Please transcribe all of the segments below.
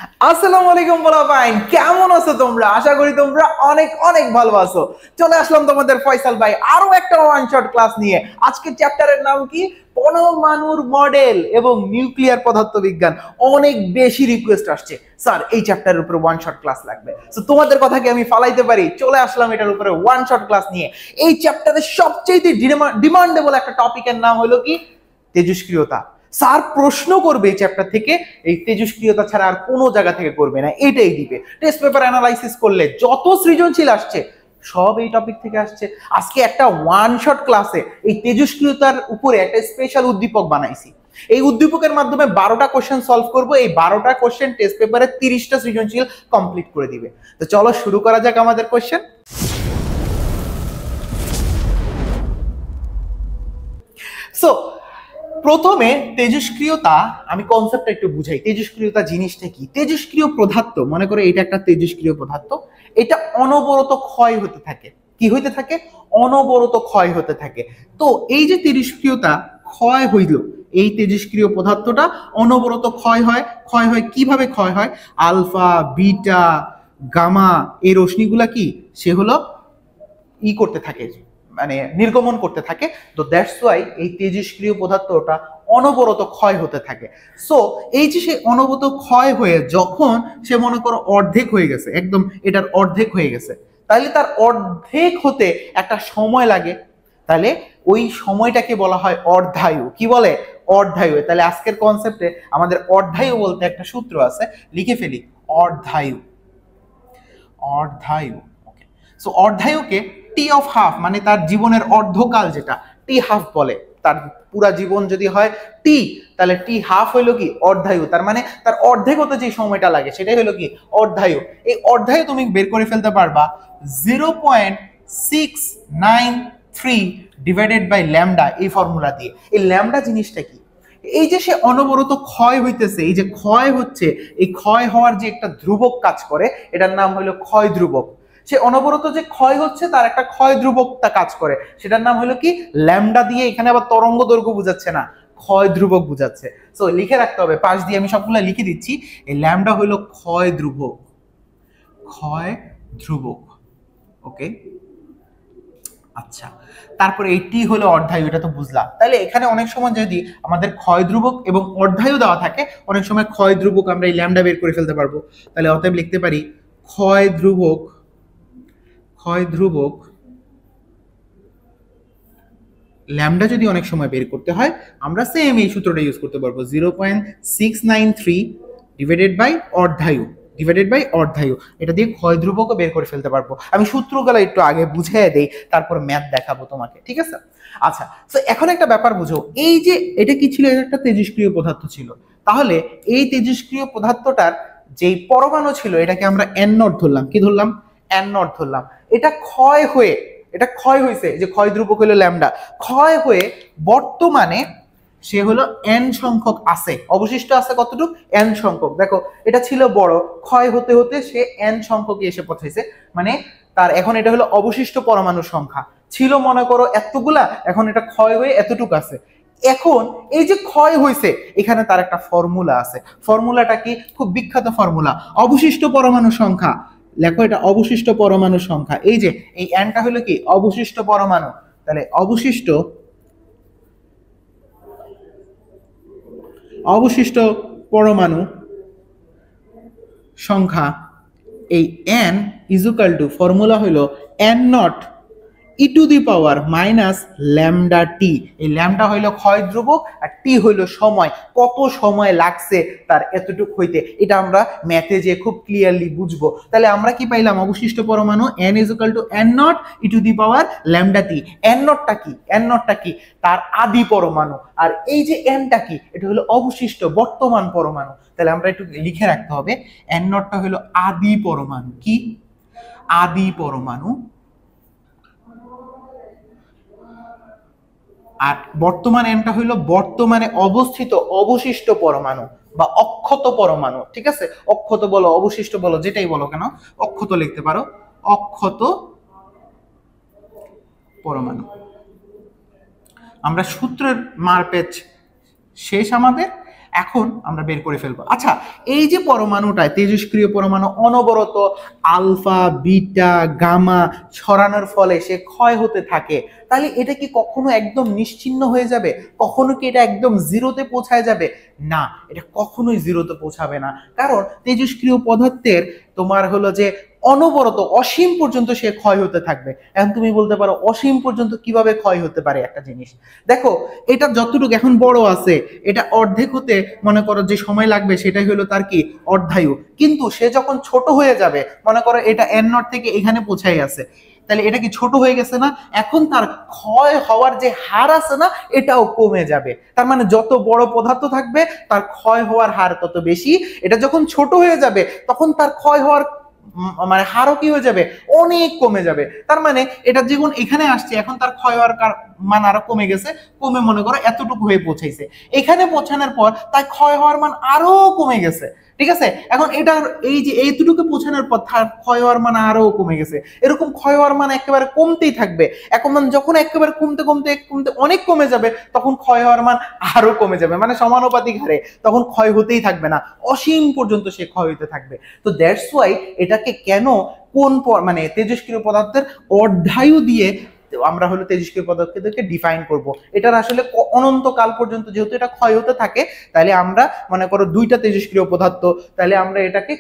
আসসালামু আলাইকুম ভাইন, কেমন আছো তোমরা? আশা করি তোমরা অনেক অনেক ভালো আছো। চলে আসলাম তোমাদের ফয়সাল ভাই আরো একটা ওয়ান শট ক্লাস নিয়ে। আজকের চ্যাপ্টারের নাম কি? পরমাণুর মডেল এবং নিউক্লিয়ার পদার্থবিজ্ঞান। অনেক বেশি রিকোয়েস্ট আসছে, স্যার এই চ্যাপ্টারের উপরে ওয়ান শট ক্লাস লাগবে। তো তোমাদের কথা কি আমি ফালাইতে পারি? চলে আসলাম এটার উপরে ওয়ান শট ক্লাস নিয়ে। এই চ্যাপ্টারের সবচেয়ে ডিমান্ডেবল একটা টপিকের নাম হলো কি? তেজস্ক্রিয়তা। স্যার প্রশ্ন করবে এই চ্যাপ্টার থেকে, এই তেজস্ক্রিয়তা ছাড়া আর কোনো জায়গা থেকে করবে না, এটাই দিবে। টেস্ট পেপার অ্যানালাইসিস করলে যত সৃজনশীল আসছে সব এই টপিক থেকে আসছে। আজকে একটা ওয়ান শট ক্লাসে এই তেজস্ক্রিয়তার উপরে একটা স্পেশাল উদ্দীপক বানাইছি। এই উদ্দীপকের মাধ্যমে 12টা কোশ্চেন সলভ করবো। এই 12টা কোশ্চেন টেস্ট পেপারে 30টা সৃজনশীল কমপ্লিট করে দিবে। তো চলো শুরু করা যাক আমাদের কোশ্চেন। সো প্রথমে তেজস্ক্রিয়তা, আমি কনসেপ্টটা একটু বুঝাই। তেজস্ক্রিয়তা জিনিসটা কি? তেজস্ক্রিয় পদার্থ, মনে করে এটা একটা তেজস্ক্রিয় পদার্থ, এটা অনবরত ক্ষয় হতে থাকে। কি হইতে থাকে? অনবরত ক্ষয় হতে থাকে। তো এই যে তেজস্ক্রিয়তা ক্ষয় হইল, এই তেজস্ক্রিয় পদার্থটা অনবরত ক্ষয় হয়। ক্ষয় হয় কিভাবে? ক্ষয় হয় আলফা, বিটা, গামা, এই রশ্মিগুলা কি সে হলো করতে থাকে, মানে নির্গমন করতে থাকে। তো দ্যাটস ওয়াই এই তেজস্ক্রিয় পদার্থটা অনবরত ক্ষয় হতে থাকে। সো এই যে সে অনবরত ক্ষয় হয়ে যখন সে মনে করো অর্ধেক হয়ে গেছে, একদম এটার অর্ধেক হয়ে গেছে, তাহলে তার অর্ধেক হতে একটা সময় লাগে। তাহলে ওই সময়টাকে বলা হয় অর্ধায়ু। কি বলে? অর্ধায়ু। তাহলে আজকের কনসেপ্টে আমাদের অর্ধায়ু বলতে একটা সূত্র আছে, লিখে ফেলি। অর্ধায়ু, অর্ধায়ু। ওকে, সো অর্ধায়ুকে টি অফ হাফ, মানে তার জীবনের অর্ধকাল যেটা টি হাফ বলে। তার পুরা জীবন যদি হয় টি, তাহলে টি হাফ হইলো কি? অর্ধায়ু। তার মানে তার অর্ধেক হতে যে সময়টা লাগে সেটাই হলো কি? অর্ধায়ু। এই অর্ধায়ু তুমি বের করে ফেলতে পারবা 0.693 ডিভাইডেড বাই ল্যামডা, এই ফর্মুলা দিয়ে। এই ল্যামডা জিনিসটা কি? এই যে সে অনবরত ক্ষয় হইতেছে, এই যে ক্ষয় হচ্ছে, এই ক্ষয় হওয়ার যে একটা ধ্রুবক কাজ করে, এটার নাম হলো ক্ষয় ধ্রুবক। সে অনবরত যে ক্ষয় হচ্ছে তার একটা ক্ষয় ধ্রুবকটা কাজ করে, সেটার নাম হলো কি? ল্যামডা। দিয়ে এখানে আবার তরঙ্গ দৈর্ঘ্য বুঝাচ্ছে না, ক্ষয় ধ্রুবক বুঝাচ্ছে। সো লিখে রাখতে হবে, পাশ দিয়ে আমি সবগুলো লিখে দিচ্ছি। এই ল্যামডা হলো ক্ষয় ধ্রুবক, ক্ষয় ধ্রুবক। ওকে, আচ্ছা। তারপরে এই টি হলো অর্ধায়ু, এটা তো বুঝলাম। তাহলে এখানে অনেক সময় যদি আমাদের ক্ষয় ধ্রুবক এবং অর্ধায়ু দেওয়া থাকে, অনেক সময় ক্ষয় ধ্রুবক আমরা এই ল্যামডা বের করে ফেলতে পারবো। তাহলে অতএব লিখতে পারি ক্ষয় ধ্রুবক, ক্ষয় ধ্রুবক ল্যামডা যদি অনেক সময় বের করতে হয়, আমরা সেম এই সূত্রটা ইউজ করতে পারবো। 0.693 ডিভাইডেড বাই অর্ধায়ু, ডিভাইডেড বাই অর্ধায়ু, এটা দিয়ে ক্ষয় ধ্রুবকও বের করে ফেলতে পারবো। আমি সূত্রগুলো একটু আগে বুঝিয়ে দেই, তারপর ম্যাথ দেখাবো তোমাকে, ঠিক আছে? আচ্ছা, তো এখন একটা ব্যাপার বুঝো। এই যে এটা কি ছিল? এটা একটা তেজস্ক্রিয় পদার্থ ছিল। তাহলে এই তেজস্ক্রিয় পদার্থটার যেই পরমাণু ছিল, এটাকে আমরা এন নট ধরলাম। কি ধরলাম? এন নট ধরলাম। এটা ক্ষয় হয়ে, এটা ক্ষয় হয়েছে, যে ক্ষয় ধ্রুবক হলো ল্যামডা, ক্ষয় হয়ে বর্তমানে সে হলো এন সংখ্যক আছে। অবশিষ্ট আছে কতটুকু? এন সংখ্যক। দেখো এটা ছিল বড়, ক্ষয় হতে হতে সে এন সংখ্যকে এসে পৌঁছেছে। মানে তার এখন এটা হলো অবশিষ্ট পরমাণু সংখ্যা। ছিল মনে করো এতগুলা, এখন এটা ক্ষয় হয়ে এতটুকু আছে। এখন এই যে ক্ষয় হয়েছে, এখানে তার একটা ফর্মুলা আছে। ফর্মুলাটা কি? খুব বিখ্যাত ফর্মুলা, অবশিষ্ট পরমাণু সংখ্যা। লেখো এটা অবশিষ্ট পরমাণু সংখ্যা। এই যে এই এনটা হলো কি? অবশিষ্ট পরমাণু। তাহলে অবশিষ্ট, অবশিষ্ট পরমাণু সংখ্যা, এই N is equal to, formula হলো N not E to the power minus lambda T. এই ল্যামডা হইলো ক্ষয় ধ্রুবক, আর টি হইলো সময়, কত সময় লাগছে তার এতটুকু হইতে। এটা আমরা ম্যাথে যে খুব ক্লিয়ারলি বুঝবো। তাহলে আমরা কি পাইলাম? অবশিষ্ট পরমাণু N is equal two N not E to the power lambda T. N নটটা কি? এন নটটা কি? তার আদি পরমাণু। আর এই যে এনটা কি? এটা হলো অবশিষ্ট বর্তমান পরমাণু। তাহলে আমরা একটু লিখে রাখতে হবে, এন নটটা হলো আদি পরমাণু। কি? আদি পরমাণু। আর বর্তমান এনটা হইলো বর্তমানে অবস্থিত অবশিষ্ট পরমাণু বা অক্ষত পরমাণু, ঠিক আছে? অক্ষত বলো, অবশিষ্ট বলো, যেটাই বলো কেন, অক্ষত লিখতে পারো, অক্ষত পরমাণু। আমরা সূত্রের মারপেচ শেষ আমাদের। এখন আমরা বের করে ফেলবো। আচ্ছা, এই যে পরমাণুটায় তেজস্ক্রিয় পরমাণু অনবরত আলফা বিটা গামা ছড়ানোর ফলে সে ক্ষয় হতে থাকে, তাহলে এটা কি কখনো একদম নিশ্চিহ্ন হয়ে যাবে? কখনো কি এটা একদম জিরোতে পৌঁছায় যাবে? না, এটা কখনোই জিরোতে পৌঁছাবে না। কারণ তেজস্ক্রিয় পদার্থের তোমার হলো যে অনবরত অসীম পর্যন্ত সে ক্ষয় হতে থাকবে। এখন তুমি বলতে পারো অসীম পর্যন্ত কিভাবে ক্ষয় হতে পারে একটা জিনিস? দেখো, এটা যতটুকু এখন বড় আছে, এটা অর্ধেক হতে মনে করো যে সময় লাগবে সেটাই হলো তার কি অর্ধায়ু। কিন্তু সে যখন ছোট হয়ে যাবে, মনে করো এটা এন নট থেকে এখানে পৌঁছাই আছে, তাহলে এটা কি ছোট হয়ে গেছে না? এখন তার ক্ষয় হওয়ার যে হার আছে না, এটাও কমে যাবে। তার মানে যত বড় পদার্থ থাকবে তার ক্ষয় হওয়ার হার তত বেশি। এটা যখন ছোট হয়ে যাবে তখন তার ক্ষয় হওয়ার মানে হারও কি হয়ে যাবে? অনেক কমে যাবে। তার মানে এটা যখন এখানে আসছে, এখন তার ক্ষয় হওয়ার মান আরো কমে গেছে, কমে মনে করো এতটুকু হয়ে পৌঁছাইছে। এখানে পৌঁছানোর পর তার ক্ষয় হওয়ার মান আরো কমে গেছে, ঠিক আছে? এখন এটার এই যে এইটুকু পৌঁছানোর পর তার ক্ষয় হওয়ার মান আরো কমে গেছে। এরকম ক্ষয় হওয়ার মান একেবারে কমতেই থাকবে। এখন যখন একেবারে কমতে কমতে কমতে অনেক কমে যাবে, তখন ক্ষয় হওয়ার মান আরো কমে যাবে, মানে সমানুপাতিক হারে তখন ক্ষয় হতেই থাকবে না, অসীম পর্যন্ত সে ক্ষয় হতে থাকবে। তো দ্যাটস ওয়াই এটাকে কেন কোন মানে তেজস্ক্রিয় পদার্থের অর্ধায়ু দিয়ে আমরা হলো তেজস্ক্রিয় পদার্থকে ডিফাইন করব। এটার আসলে অনন্তকাল পর্যন্ত যেহেতু এটা ক্ষয় হতে থাকে, তাহলে আমরা মনে করো দুইটা তেজস্ক্রিয় পদার্থ, তাহলে আমরা এটাকে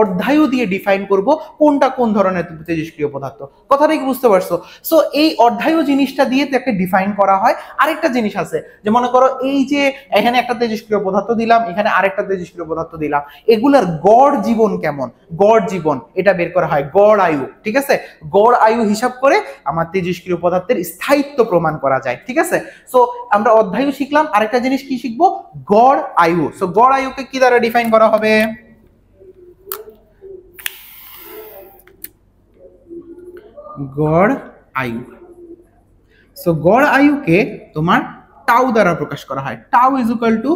অর্ধায়ু দিয়ে ডিফাইন করব কোনটা কোন ধরনের তেজস্ক্রিয় পদার্থ। কথাটা কি বুঝতে পারছো? সো এই অর্ধায়ু জিনিসটা দিয়ে তাকে ডিফাইন করা হয়। আরেকটা জিনিস আছে, যে মনে করো এই যে এখানে একটা তেজস্ক্রিয় পদার্থ দিলাম, এখানে আরেকটা তেজস্ক্রিয় পদার্থ দিলাম, এগুলার গড় জীবন কেমন, গড় জীবন এটা বের করা হয়, গড় আয়ু, ঠিক আছে? গড় আয়ু হিসাব করে আমার তেজস্ক্রিয় পদার্থের স্থায়িত্ব প্রমাণ করা যায়, ঠিক আছে? সো আমরা অর্ধায়ু শিখলাম, আরেকটা জিনিস কি শিখবো? গড় আয়ু। সো গড় আয়ুকে কি দ্বারা ডিফাইন করা হবে? গড় আয়ু। সো গড় আয়ুকে তোমার টাউ দ্বারা প্রকাশ করা হয়। Tau is equal to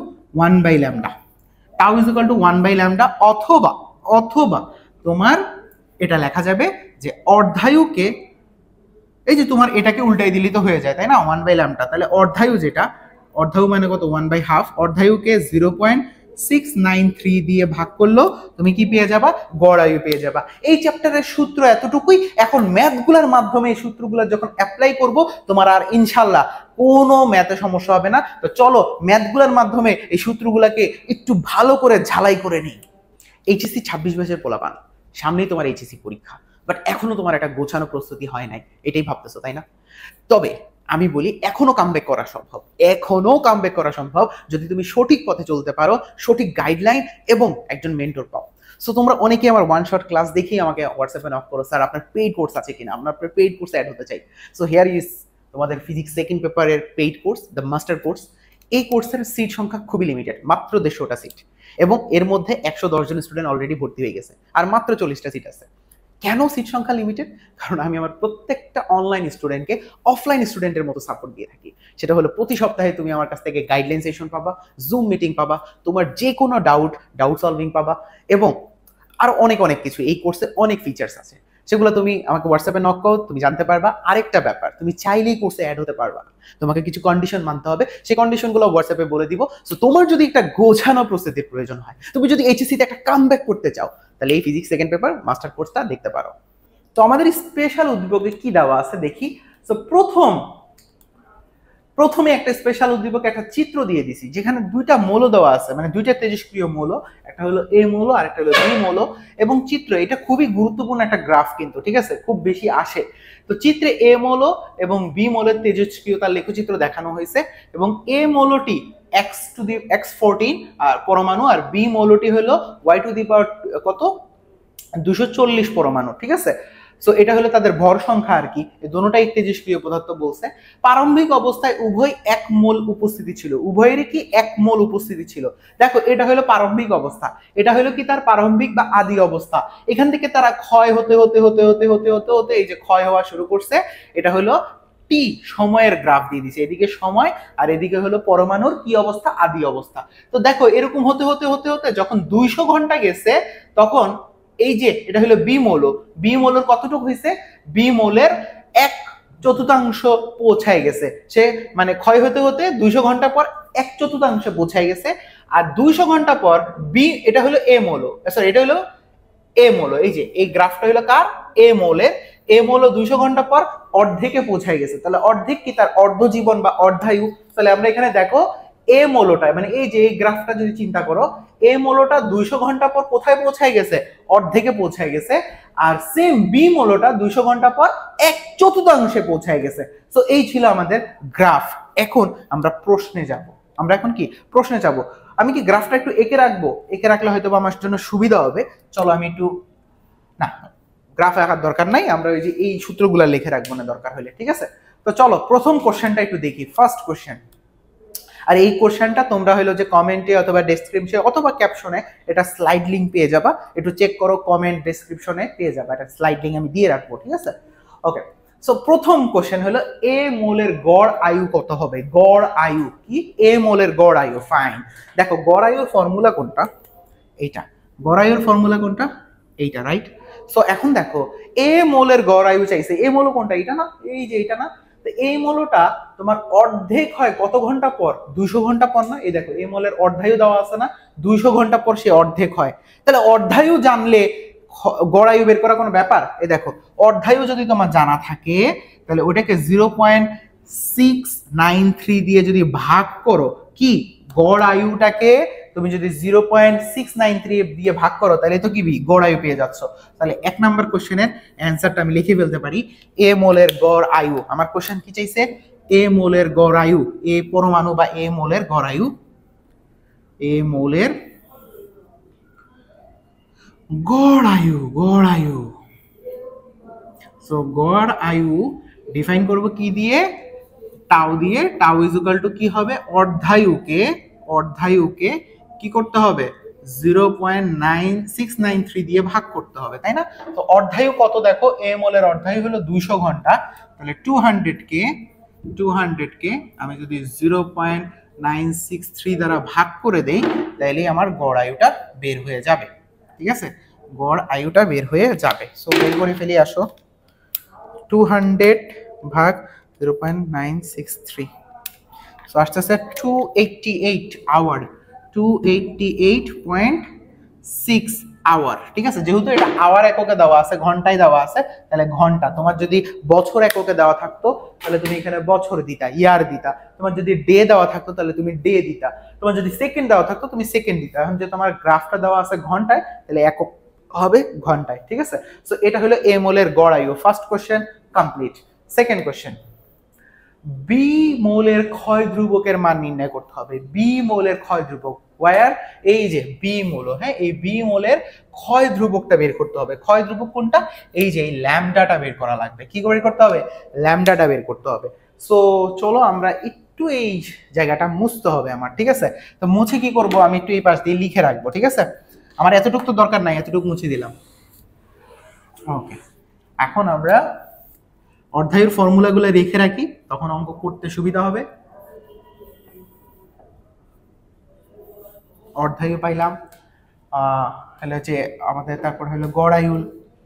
one by lambda. Tau is equal to one by lambda, অথবা অথবা তোমার এটা লেখা যাবে যে অর্ধায়ুকে, এই যে তোমার এটাকে উল্টাই দিলেই তো হয়ে যায়, তাই না? 1/ল্যামডা, তাহলে অর্ধায়ু যেটা, অর্ধায়ু মানে কত? 1/2। অর্ধায়ুকে 0.693 দিয়ে ভাগ করলো তুমি কি পেয়ে যাবা? গড় আয়ু পেয়ে যাবা। এই চ্যাপ্টারের সূত্র এতটুকুই। এখন ম্যাথগুলোর মাধ্যমে এই সূত্রগুলো যখন অ্যাপ্লাই করব, তোমার আর ইনশাল্লাহ কোনো ম্যাথে সমস্যা হবে না। তো চলো ম্যাথগুলোর মাধ্যমে এই সূত্রগুলোকে একটু ভালো করে ঝালাই করে নিই। এইচএসসি 26 বছরের পোলাপান, সামনেই তোমার এইচএসসি পরীক্ষা, বাট এখনো তোমার একটা গোছানো প্রস্তুতি হয় নাই, এটাই ভাবতেছো, তাই না? তবে আমি বলি এখনো কামব্যাক করা সম্ভব, এখনো কামব্যাক করা সম্ভব যদি তুমি সঠিক পথে চলতে পারো, সঠিক গাইডলাইন এবং একজন মেন্টর পাও। সো তোমরা অনেকে আমার ওয়ান শট ক্লাস দেখেই আমাকে হোয়াটসঅ্যাপে নক করো, স্যার আপনার পেইড কোর্স আছে কিনা, আমরা আপনার পেইড কোর্সে অ্যাড হতে চাই। সো হিয়ার ইজ তোমাদের ফিজিক্স সেকেন্ড পেপারের paid course, the master course. এই কোর্সের সিট সংখ্যা খুবই লিমিটেড, মাত্র 150টা সিট, এবং এর মধ্যে 110 জন স্টুডেন্ট অলরেডি ভর্তি হয়ে গেছে, আর মাত্র 40টা সিট আছে। কেন সিট সংখ্যা লিমিটেড? কারণ আমি আমার প্রত্যেকটা অনলাইন স্টুডেন্টকে অফলাইন স্টুডেন্টের মতো সাপোর্ট দিয়ে থাকি। সেটা হলো প্রতি সপ্তাহে তুমি আমার কাছ থেকে গাইডলাইন সেশন পাবা, জুম মিটিং পাবা, তোমার যে কোনো ডাউট সলভিং পাবা, এবং আরো অনেক অনেক কিছু। এই কোর্সে অনেক ফিচার্স আছে, সেগুলো তুমি আমাকে হোয়াটসঅ্যাপে নক করো, তুমি জানতে পারবা। আরেকটা ব্যাপার, তুমি চাইলেই কোর্সে অ্যাড হতে পারবা, তোমাকে কিছু কন্ডিশন মানতে হবে, সেই কন্ডিশনগুলো হোয়াটসঅ্যাপে বলে দিব। সো তোমার যদি একটা গোছানো প্রস্তুতির প্রয়োজন হয়, তুমি যদি এইচএসসিতে একটা কামব্যাক করতে চাও, তাহলে এই ফিজিক্স সেকেন্ড পেপার মাস্টার কোর্সটা দেখতে পারো। তো আমাদের স্পেশাল উদ্দীপকে কি দেওয়া আছে দেখি। সো প্রথমে একটা স্পেশাল উদ্দীপকে একটা চিত্র দিয়ে দিছি, যেখানে দুইটা মৌল দেওয়া আছে, মানে দুইটা তেজস্ক্রিয় মৌল, একটা হলো এ মৌল আর একটা হলো বি মৌল, এবং চিত্র এটা খুবই গুরুত্বপূর্ণ একটা গ্রাফ কিন্তু, ঠিক আছে? খুব বেশি আসে। তো চিত্রে এ মৌল এবং বি মৌলের তেজস্ক্রিয়তার লেখচিত্র দেখানো হয়েছে, এবং এ মৌলটি x14 আর পরমাণু, আর বি মৌলটি হলো y⁴ কত 240 পরমাণু, ঠিক আছে? সো এটা হলো তাদের ভর সংখ্যা আর কি, এই দুটোটাই তেজস্ক্রিয় পদার্থ বলছে। প্রারম্ভিক অবস্থায় উভয় 1 মোল উপস্থিতি ছিল, উভয়েরই কি 1 মোল উপস্থিতি ছিল। দেখো এটা হলো প্রারম্ভিক অবস্থা, এটা হলো কি তার প্রারম্ভিক বা আদি অবস্থা। এখান থেকে তারা ক্ষয় হতে হতে হতে হতে হতে হতে হতে এই যে ক্ষয় হওয়া শুরু করছে, এটা হলো টি সময়ের গ্রাফ দিয়ে দিছে, এদিকে সময় আর এদিকে হলো পরমাণুর কি অবস্থা, আদি অবস্থা। তো দেখো এরকম হতে হতে হতে হতে যখন 200 ঘন্টা গেছে, তখন এই যে এটা হলো বি মৌল, বি মৌলের কতটুকু হয়েছে, বি মৌলের 1/4 পৌঁছায় গেছে, সে মানে ক্ষয় হতে হতে 200 ঘন্টা পর 1/4 পৌঁছায় গেছে। আর 200 ঘন্টা পর বি, এটা হলো এম হলো, সরি এটা হলো এম হলো, এই যে এই গ্রাফটা হলো কার, এম হলের। এম হলো 200 ঘন্টা পর অর্ধেকে পৌঁছায় গেছে, তাহলে অর্ধেক কি তার অর্ধ জীবন বা অর্ধায়ু। তাহলে আমরা এখানে দেখো এ মৌলটা, মানে এই যে এই গ্রাফটা যদি চিন্তা করো, এ মৌলটা 200 ঘন্টা পর কোথায় পৌঁছায় গেছে, অর্ধেকে পৌঁছায় গেছে। আর সেম বি মৌলটা 200 ঘন্টা পর 1/4 পৌঁছায় গেছে। তো এই ছিল আমাদের গ্রাফ। এখন আমরা প্রশ্নে যাব, আমরা এখন কি প্রশ্নে যাব। আমি কি গ্রাফটা একটু এঁকে রাখবো, এঁকে রাখলে হয়তো আমার জন্য সুবিধা হবে। চলো আমি একটু, না গ্রাফ আঁকার দরকার নাই, আমরা ওই যে এই সূত্রগুলো লিখে রাখবো না দরকার হলে, ঠিক আছে। তো চলো প্রথম কোশ্চেনটা একটু দেখি, ফার্স্ট কোশ্চেন। আর এই কোশ্চেনটা তোমরা হলো যে কমেন্টে অথবা ডেসক্রিপশনে অথবা ক্যাপশনে এটা স্লাইড লিংক পেয়ে যাবা, একটু চেক করো, কমেন্ট ডেসক্রিপশনে পেয়ে যাবা, এটা স্লাইড লিংক আমি দিয়ে রাখবো, ঠিক আছে। ওকে, সো প্রথম কোশ্চেন হলো এ মোলের গড় আয়ু কত হবে, গড় আয়ু কি, এ মোলের গড় আয়ু। ফাইন, দেখো গড় আয়ুর ফর্মুলা কোনটা, এইটা। গড় আয়ুর ফর্মুলা কোনটা, এইটা, রাইট। সো এখন দেখো এ মোলের গড় আয়ু চাইছে, এ মোল কোনটা, এটা না, এই যে এটা না। তো এই মৌলটা তোমার অর্ধেক হয় কত ঘন্টা পর, 200 ঘন্টা পর না। এই দেখো এই মৌলের অর্ধায়ু দেওয়া আছে না, 200 ঘন্টা পর সে অর্ধেক হয়। তাহলে অর্ধায়ু জানলে গড়ায়ু বের করা কোনো ব্যাপার। এই দেখো অর্ধায়ু যদি তোমার জানা থাকে, তাহলে ওটাকে 0.693 দিয়ে যদি ভাগ করো, কি গড় আয়ুটাকে তুমি যদি 0.693 দিয়ে ভাগ করো, তাহলে তো কি গড় আয়ু পেয়ে যাচ্ছ। তাহলে 1 নাম্বার কোশ্চেনের অ্যান্সারটা আমি লিখে ফেলতে পারি, এ মোলের গড় আয়ু। আমার কোশ্চেন কি চাইছে, এ মোলের গড় আয়ু, এ পরমাণু বা এ মোলের গড় আয়ু, এ মোলের গড় আয়ু, গড় আয়ু। সো গড় আয়ু ডিফাইন করব কি দিয়ে, টাউ দিয়ে। টাউ ইজ ইকুয়াল টু কি হবে, অর্ধায়ুকে, অর্ধায়ুকে কি করতে হবে, 0.9693 দিয়ে ভাগ করতে হবে, তাই না। তো অর্ধায়ু কত দেখো, এ মোলের অর্ধায়ু হলো 200 ঘন্টা, তাহলে 200 কে আমি যদি 0.963 দ্বারা ভাগ করে দেই, তাহলে আমার গড় আয়ুটা বের হয়ে যাবে, ঠিক আছে, গড় আয়ুটা বের হয়ে যাবে। সো বের করে ফেলি, আসো 200 ভাগ 0.963, সো আসতেছে 288 আওয়ার, 288.6 আওয়ার, ঠিক আছে। যেহেতু এটা আওয়ার এককে দেওয়া আছে, ঘন্টায় দেওয়া আছে, তাহলে ঘন্টা। তোমার যদি বছর এককে দেওয়া থাকতো, তাহলে তুমি এখানে বছর দিতা, ইয়ার দিতা। তোমার যদি ডে দেওয়া থাকতো, তাহলে তুমি ডে দিতা। তোমার যদি সেকেন্ড দেওয়া থাকতো, তুমি সেকেন্ড দিতা। এখন যে তোমার গ্রাফটা দেওয়া আছে ঘন্টায়, তাহলে একক হবে ঘন্টায়, ঠিক আছে। সো এটা হলো এ মোলের গড় আয়ু। First question complete. Second question, B মৌলের ক্ষয় ধ্রুবকের মান নির্ণয় করতে হবে। বি মৌলের ক্ষয় ধ্রুবক, ওয়ার, এই যে বি মৌল, হ্যাঁ, এই বি মৌলের ক্ষয় ধ্রুবকটা বের করতে হবে। ক্ষয় ধ্রুবক কোনটা, এই যে এই ল্যামডাটা বের করা লাগবে। কি বের করতে হবে, ল্যামডাটা বের করতে হবে। সো চলো আমরা একটু এই জায়গাটা মুছতে হবে আমার, ঠিক আছে। তো মুছে কি করব, আমি একটু এই পাশ দিয়ে লিখে রাখবো, ঠিক আছে। আমার এতটুকু তো দরকার নাই, এতটুকু মুছে দিলাম। ওকে, এখন আমরা অর্ধায়ুর ফর্মুলাগুলো রেখে রাখি, তখন অঙ্ক করতে সুবিধা হবে। অর্ধায়ু পাইলাম, তাহলে হচ্ছে আমাদের তারপর হলো গড় আয়ু,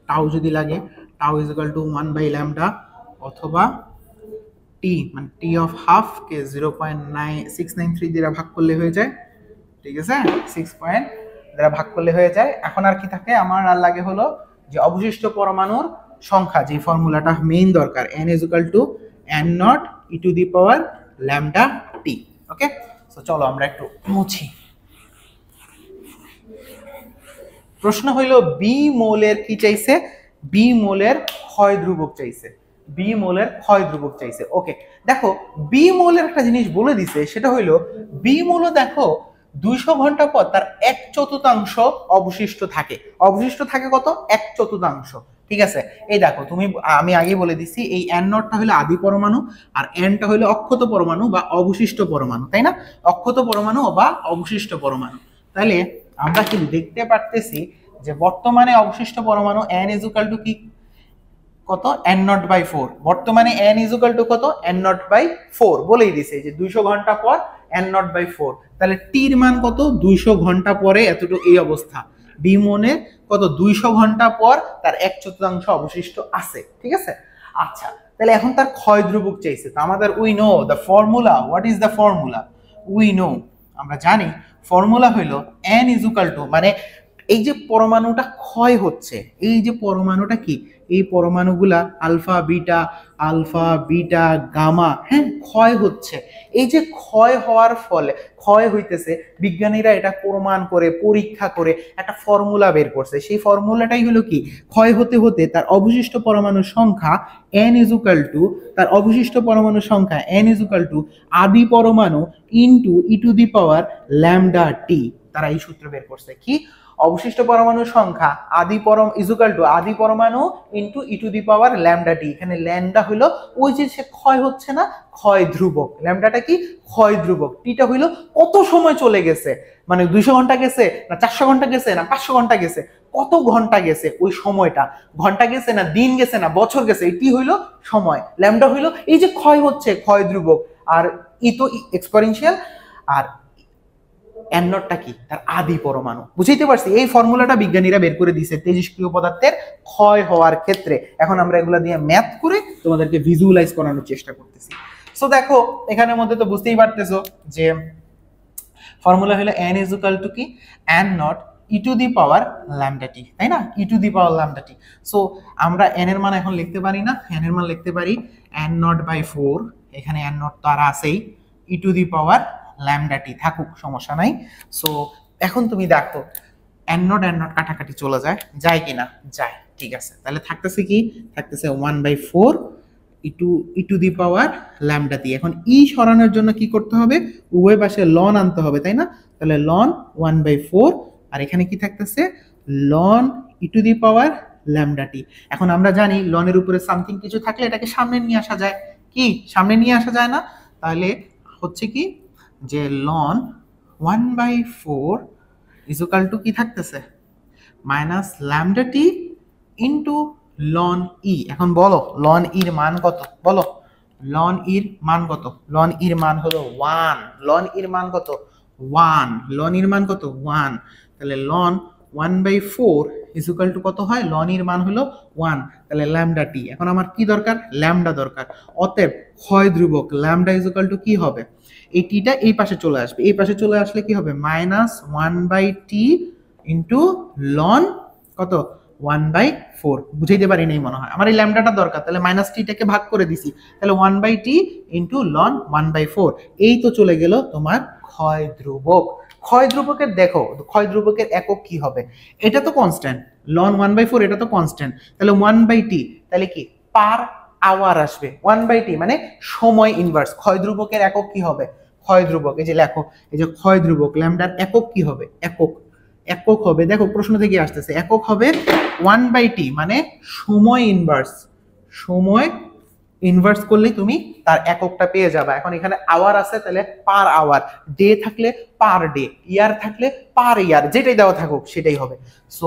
টাউ যদি লাগে, টাউ ইজ ইকুয়াল টু 1/λ, অথবা টি মানে টি অফ হাফ কে 0.9693 দিয়ে ভাগ করলে হয়ে যায়, ঠিক আছে, 6 পয়েন্ট দ্বারা ভাগ করলে হয়ে যায়। এখন আর কি থাকে আমার, আর লাগে হলো যে অবশিষ্ট পরমাণুর সংখ্যা, যে ফর্মুলাটা মেইন দরকার, n is equal to n not E to the power lambda T. Okay, so চলো আমরা একটু মুছি। প্রশ্ন হইলো বি মৌলের কি চাইছে, বি মৌলের ক্ষয় ধ্রুবক চাইছে, বি মৌলের ক্ষয় ধ্রুবক চাইছে। ওকে, দেখো বি মৌলের একটা জিনিস বলে দিছে, সেটা হইলো বি মৌল দেখো 200 ঘন্টা পর তার 1/4 অবশিষ্ট থাকে। অবশিষ্ট থাকে কত, 1/4, ঠিক আছে। এই দেখো তুমি, আমি আগে বলে দিছি, এই n নটটা হলো আদি পরমাণু, আর nটা হলো অক্ষত পরমাণু বা অবশিষ্ট পরমাণু, তাই না, অক্ষত পরমাণু বা অবশিষ্ট পরমাণু। তাহলে আমরা কি দেখতে পারতেছি যে বর্তমানে অবশিষ্ট পরমাণু n ইজ ইকুয়াল টু কি, কত, n নট বাই 4। বর্তমানে n ইজ ইকুয়াল টু কত, n নট বাই 4 বলেই দিছে যে 200 ঘন্টা পর n নট বাই 4। তাহলে t এর মান কত, 200 ঘন্টা পরে এতটুকু এই অবস্থা। বি মনে কত, 200 ঘন্টা পর তার 1/4 অবশিষ্ট আছে, ঠিক আছে। আচ্ছা, তাহলে এখন তার ক্ষয় ধ্রুবক চাইছে। তো আমাদের we know the formula, what is the formula, we know আমরা জানি ফর্মুলা হইলো n ইজ ইকুয়াল টু, মানে এই যে পরমাণুটা ক্ষয় হচ্ছে, এই যে পরমাণুটা কি, এই পরমাণুগুলা আলফা বিটা গামা, হ্যাঁ, ক্ষয় হচ্ছে। এই যে ক্ষয় হওয়ার ফলে, ক্ষয় হইতেছে, বিজ্ঞানীরা এটা প্রমাণ করে পরীক্ষা করে একটা ফর্মুলা বের করছে। সেই ফর্মুলাটাই হলো কি, ক্ষয় হতে হতে তার অবশিষ্ট পরমাণুর সংখ্যা n ইজ ইকুয়াল টু, তার অবশিষ্ট পরমাণুর সংখ্যা n ইজ ইকুয়াল টু আদি পরমাণু into E to the power lambda T. তারা এই সূত্র বের করছে কি, অবশিষ্ট পরমাণুর সংখ্যা ইজুকাল টু আদি পরমাণু into E to the power lambda T. এখানে ল্যামডা হলো ওই যে সে ক্ষয় হচ্ছে না, ক্ষয় ধ্রুবক। ল্যামডাটা কি, ক্ষয় ধ্রুবক। টিটা হইলো কত সময় চলে গেছে, মানে 200 ঘন্টা গেছে না 400 ঘন্টা গেছে না 500 ঘন্টা গেছে, কত ঘন্টা গেছে ওই সময়টা, ঘন্টা গেছে না দিন গেছে না বছর গেছে, এটি হইলো সময়। ল্যামডা হইলো এই যে ক্ষয় হচ্ছে, ক্ষয় ধ্রুবক। আর ই তো এক্সপোনেনশিয়াল, আর এন নটটা কি, তার আদি পরমাণু। বুঝতে পারছি? এই ফর্মুলাটা বিজ্ঞানীরা বের করে দিয়েছে তেজস্ক্রিয় পদার্থের ক্ষয় হওয়ার ক্ষেত্রে। এখন আমরা এগুলা দিয়ে ম্যাথ করে তোমাদেরকে ভিজুয়ালাইজ করানোর চেষ্টা করতেছি। সো দেখো এখানের মধ্যে তো বুঝতেই পারতেছো যে ফর্মুলা হলো n ইজ ইকুয়াল টু কি, n not E to the power lambda T, তাই না, E to the power lambda T. So আমরা n এর মান এখন লিখতে পারি না, n এর মান লিখতে পারি n নট বাই 4, এখানে n নট তো আর আছেই, ই টু দি পাওয়ার ল্যামডা টি থাকুক, সমস্যা নাই। সো এখন তুমি দেখো n নট কাটাকাটি চলে যায় কিনা, যায়, ঠিক আছে। তাহলে থাকতেছে কি, থাকতেছে 1/4 ই to the power lambda T. এখন ই সরানোর জন্য কি করতে হবে, উভয় পাশে লন আনতে হবে, তাই না। তাহলে লন 1/4, আর এখানে কি থাকতেছে, ln E to the power lambda T. এখন আমরা জানি লনের উপরে সামথিং কিছু থাকলে এটাকে সামনে নিয়ে আসা যায়, কি সামনে নিয়ে আসা যায় না। তাহলে হচ্ছে কি যে লন 1/4 ইজ ইকুয়াল টু কি থাকতেছে, minus lambda T into loan ই। এখন বলো লন ইর মান কত, বলো লন ইর মান কত, লন ইর মান হলো 1, লন ইর মান কত 1, লন ইর মান কত 1। তাহলে লন 1/4 ইজ ইকুয়াল টু কত হয়, লন ইর মান হলো 1, তাহলে ল্যামডা টি। এখন আমার কি দরকার, ল্যামডা দরকার। অতএব ক্ষয় ধ্রুবক ল্যামডা ইজ ইকুয়াল টু কি হবে, এই টিটা এই পাশে চলে আসবে, এই পাশে চলে আসলে কি হবে, মাইনাস 1/t ইন্টু লন কত 1/4। বুঝাইতে পারি নাই মনে হয়, আমার এই ল্যামডাটা দরকার। তাহলে মাইনাস টিটাকে ভাগ করে দিছি, তাহলে 1/t ইন্টু লন 1/4। এই তো চলে গেল তোমার ক্ষয় ধ্রুবক। ক্ষয় ধ্রুবকের দেখো, ক্ষয় ধ্রুবকের একক কি হবে, এটা তো কনস্ট্যান্ট, লন 1/4 এটা তো কনস্ট্যান্ট। তাহলে 1/t, তাহলে কি পার আওয়ার আসবে, 1/t মানে সময় ইনভার্স। ক্ষয় ধ্রুবকের একক কি হবে, ক্ষয় ধ্রুবক, এই যে লেখো, এই যে ক্ষয় ধ্রুবক ল্যামডার একক কি হবে, একক হবে, দেখো প্রশ্ন থেকে আসতেছে, একক হবে 1/t মানে সময় ইনভার্স, সময় ইনভার্স করলেই তুমি তার এককটা পেয়ে যাবে। এখন এখানে আওয়ার আছে, তাহলে পার আওয়ার, ডে থাকলে পার ডে, ইয়ার থাকলে পার ইয়ার, যেটাই দেওয়া থাকুক সেটাই হবে। সো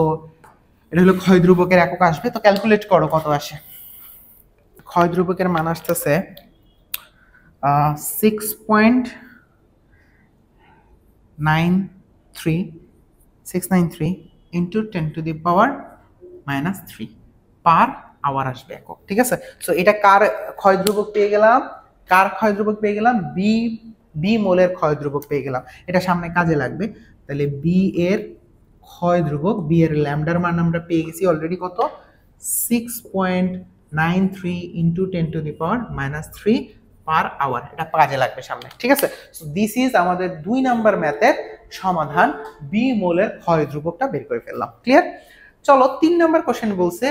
এটা হলো ক্ষয় ধ্রুবকের একক আসবে। তো ক্যালকুলেট করো কত আসে। ক্ষয় ধ্রুবকের মান আসতেছে 6.693 into 10 to the power minus 3 per hour আসবে একক, ঠিক আছে। সো এটা কার ক্ষয় ধ্রুবক পেয়ে গেলাম, কার ক্ষয় ধ্রুবক পেয়ে গেলাম, বি মোলের ক্ষয় ধ্রুবক পেয়ে গেলাম। এটা সামনে কাজে লাগবে। তাহলে বি এর ক্ষয় ধ্রুবক, বি এর ল্যামডার মান আমরা পেয়ে গেছি অলরেডি কত, 6.93 into 10 to the power minus 3 per hour. এটা কাজে লাগবে সামনে, ঠিক আছে। সো দিস ইজ আমাদের 2 নাম্বার ম্যাথের সমাধান, বি মোলের ক্ষয় ধ্রুবকটা বের করে ফেললাম। ক্লিয়ার? চলো 3 নাম্বার কোশ্চেন বলছে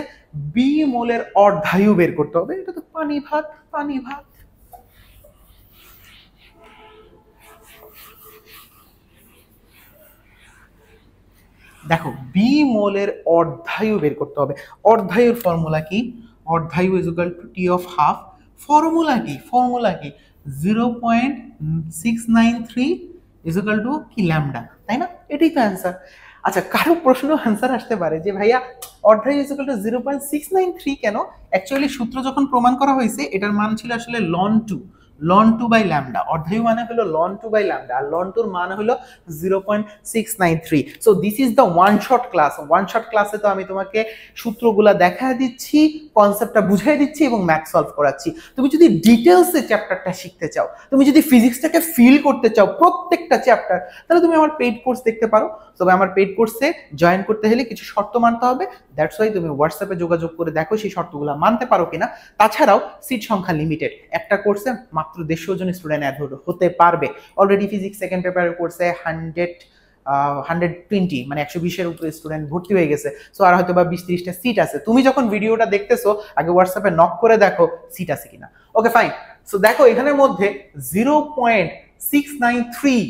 বি মোলের অর্ধায়ু বের করতে হবে। এটা তো পানি ভাত, পানি ভাত। দেখো বি মোলের অর্ধায়ু বের করতে হবে। অর্ধায়ুর ফর্মুলা কি, অর্ধায়ু is equal to T of half. Formula কি, ফর্মুলা কি 0.693 ইজ ইকুয়াল টু কি ল্যামডা, তাই না, এটাই তো অ্যান্সার। আচ্ছা কারো প্রশ্ন অ্যান্সার আসতে পারে যে ভাইয়া অর্ধায়ু ইজ ইকুয়াল টু 0.693 কেন? অ্যাকচুয়ালি সূত্র যখন প্রমাণ করা হয়েছে এটার মান ছিল আসলে ln 2, ln two by lambda, অর্ধায়ু মানে হলো লন টু বাই ল্যামডা, আর লন টুর মান হলো 0.693। So this is the one shot class. One shot ক্লাসে তো আমি তোমাকে সূত্রগুলা দেখা দিচ্ছি, কনসেপ্টটা বুঝিয়ে দিচ্ছি এবং ম্যাথ সলভ করাচ্ছি। তুমি যদি ডিটেলসে চ্যাপ্টারটা শিখতে চাও, তুমি যদি ফিজিক্সটাকে ফিল করতে চাও প্রত্যেকটা চ্যাপ্টার, তাহলে তুমি আমার পেইড কোর্স দেখতে পারো। তবে আমার পেইড কোর্সে জয়েন করতে হলে কিছু শর্ত মানতে হবে, দ্যাটস ওয়াই তুমি হোয়াটসঅ্যাপে যোগাযোগ করে দেখো সেই শর্তগুলো মানতে পারো কিনা। তাছাড়াও সিট সংখ্যা লিমিটেড, একটা কোর্সে মাত্র 150 জন স্টুডেন্ট অ্যাড হতে পারবে। অলরেডি ফিজিক্স সেকেন্ড পেপারের কোর্সে 120 মানে 120-এর উপরে স্টুডেন্ট ভর্তি হয়ে গেছে। সো আর হয়তো বা 20-30টা সিট আছে। তুমি যখন ভিডিওটা দেখতেছো আগে হোয়াটসঅ্যাপে নক করে দেখো সিট আছে কিনা। Okay fine. সো দেখো এখানের মধ্যে 0.693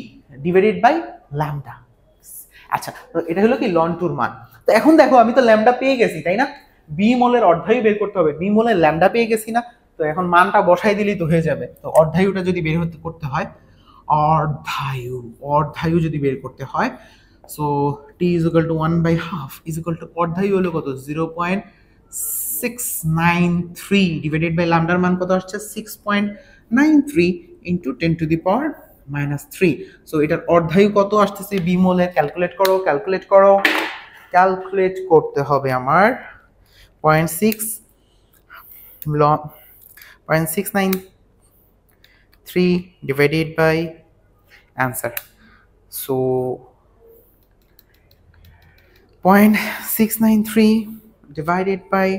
ডিভাইডেড বাই ল্যামডা। আচ্ছা, তো এটা হলো কি লন টুর মান। তো এখন দেখো আমি তো ল্যামডা পেয়ে গেছি, তাই না? বি মোলের অর্ধায়ু বের করতে হবে, বি মোলের ল্যামডা পেয়ে গেছি না? তো এখন মানটা বসাই দিলেই তো হয়ে যাবে। তো অর্ধায়ুটা যদি বের করতে হয়, অর্ধায়ু যদি বের করতে হয়, so T is equal to 1/2 is equal to অর্ধায়ু হলো কত 0.693 ডিভাইডেড বাই ল্যামডার মান কত আসছে 6.93 ইন্টু 10⁻³ সো এটার অর্ধায়ু কত আসতেছে বি মোলে? ক্যালকুলেট করো, ক্যালকুলেট করতে হবে আমার 0.693 divided by answer. So 0.693 divided by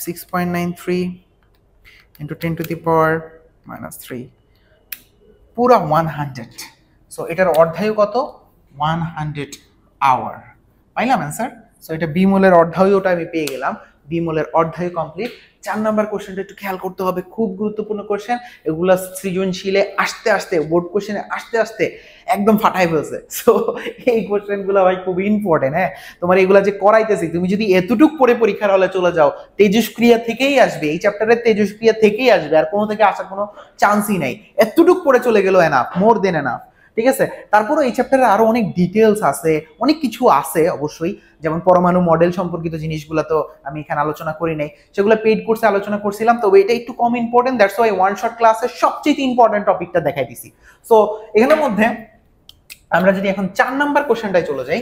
6.93 into 10⁻³ পুরা 100। সো এটার অর্ধায়ু কত 100 আওয়ার। পাইলাম অ্যান্সার। সো এটা বি মোলের অর্ধায়ুটা আমি পেয়ে গেলাম। বি মোলের অর্ধায়ু কমপ্লিট। 4 নাম্বার কোশ্চেনটা একটু খেয়াল করতে হবে, খুব গুরুত্বপূর্ণ কোশ্চেন। এগুলা সৃজনশীলে আস্তে আস্তে, বোর্ড কোশ্চেনে আস্তে আস্তে একদম ফাটাই ফেলছে। সো এই কোশ্চেনগুলো ভাই খুব ইম্পর্টেন্ট। হ্যাঁ, তোমার এগুলা যে করাইতেছি, তুমি যদি এতটুক পরে পরীক্ষার হলে চলে যাও, তেজস্ক্রিয়া থেকেই আসবে, এই চ্যাপ্টারের তেজস্ক্রিয়া থেকেই আসবে, আর কোনো থেকে আসার কোনো চান্সই নাই। এতটুক পরে চলে গেল এনাফ, মোর দেন এনাফ। ঠিক আছে, তারপরে এই চ্যাপ্টারে আরো অনেক ডিটেলস আছে, অনেক কিছু আছে অবশ্যই, যেমন পরমাণু মডেল সম্পর্কিত জিনিসগুলো তো আমি এখানে আলোচনা করি নাই, সেগুলো পেইড কোর্সে আলোচনা করছিলাম। তবে এটা একটু কম important, that's why one shot ক্লাসের সবচেয়ে ইম্পর্টেন্ট টপিকটা দেখাই দিছি। সো এখানের মধ্যে আমরা যদি এখন 4 নাম্বার কোশ্চেনটায় চলে যাই,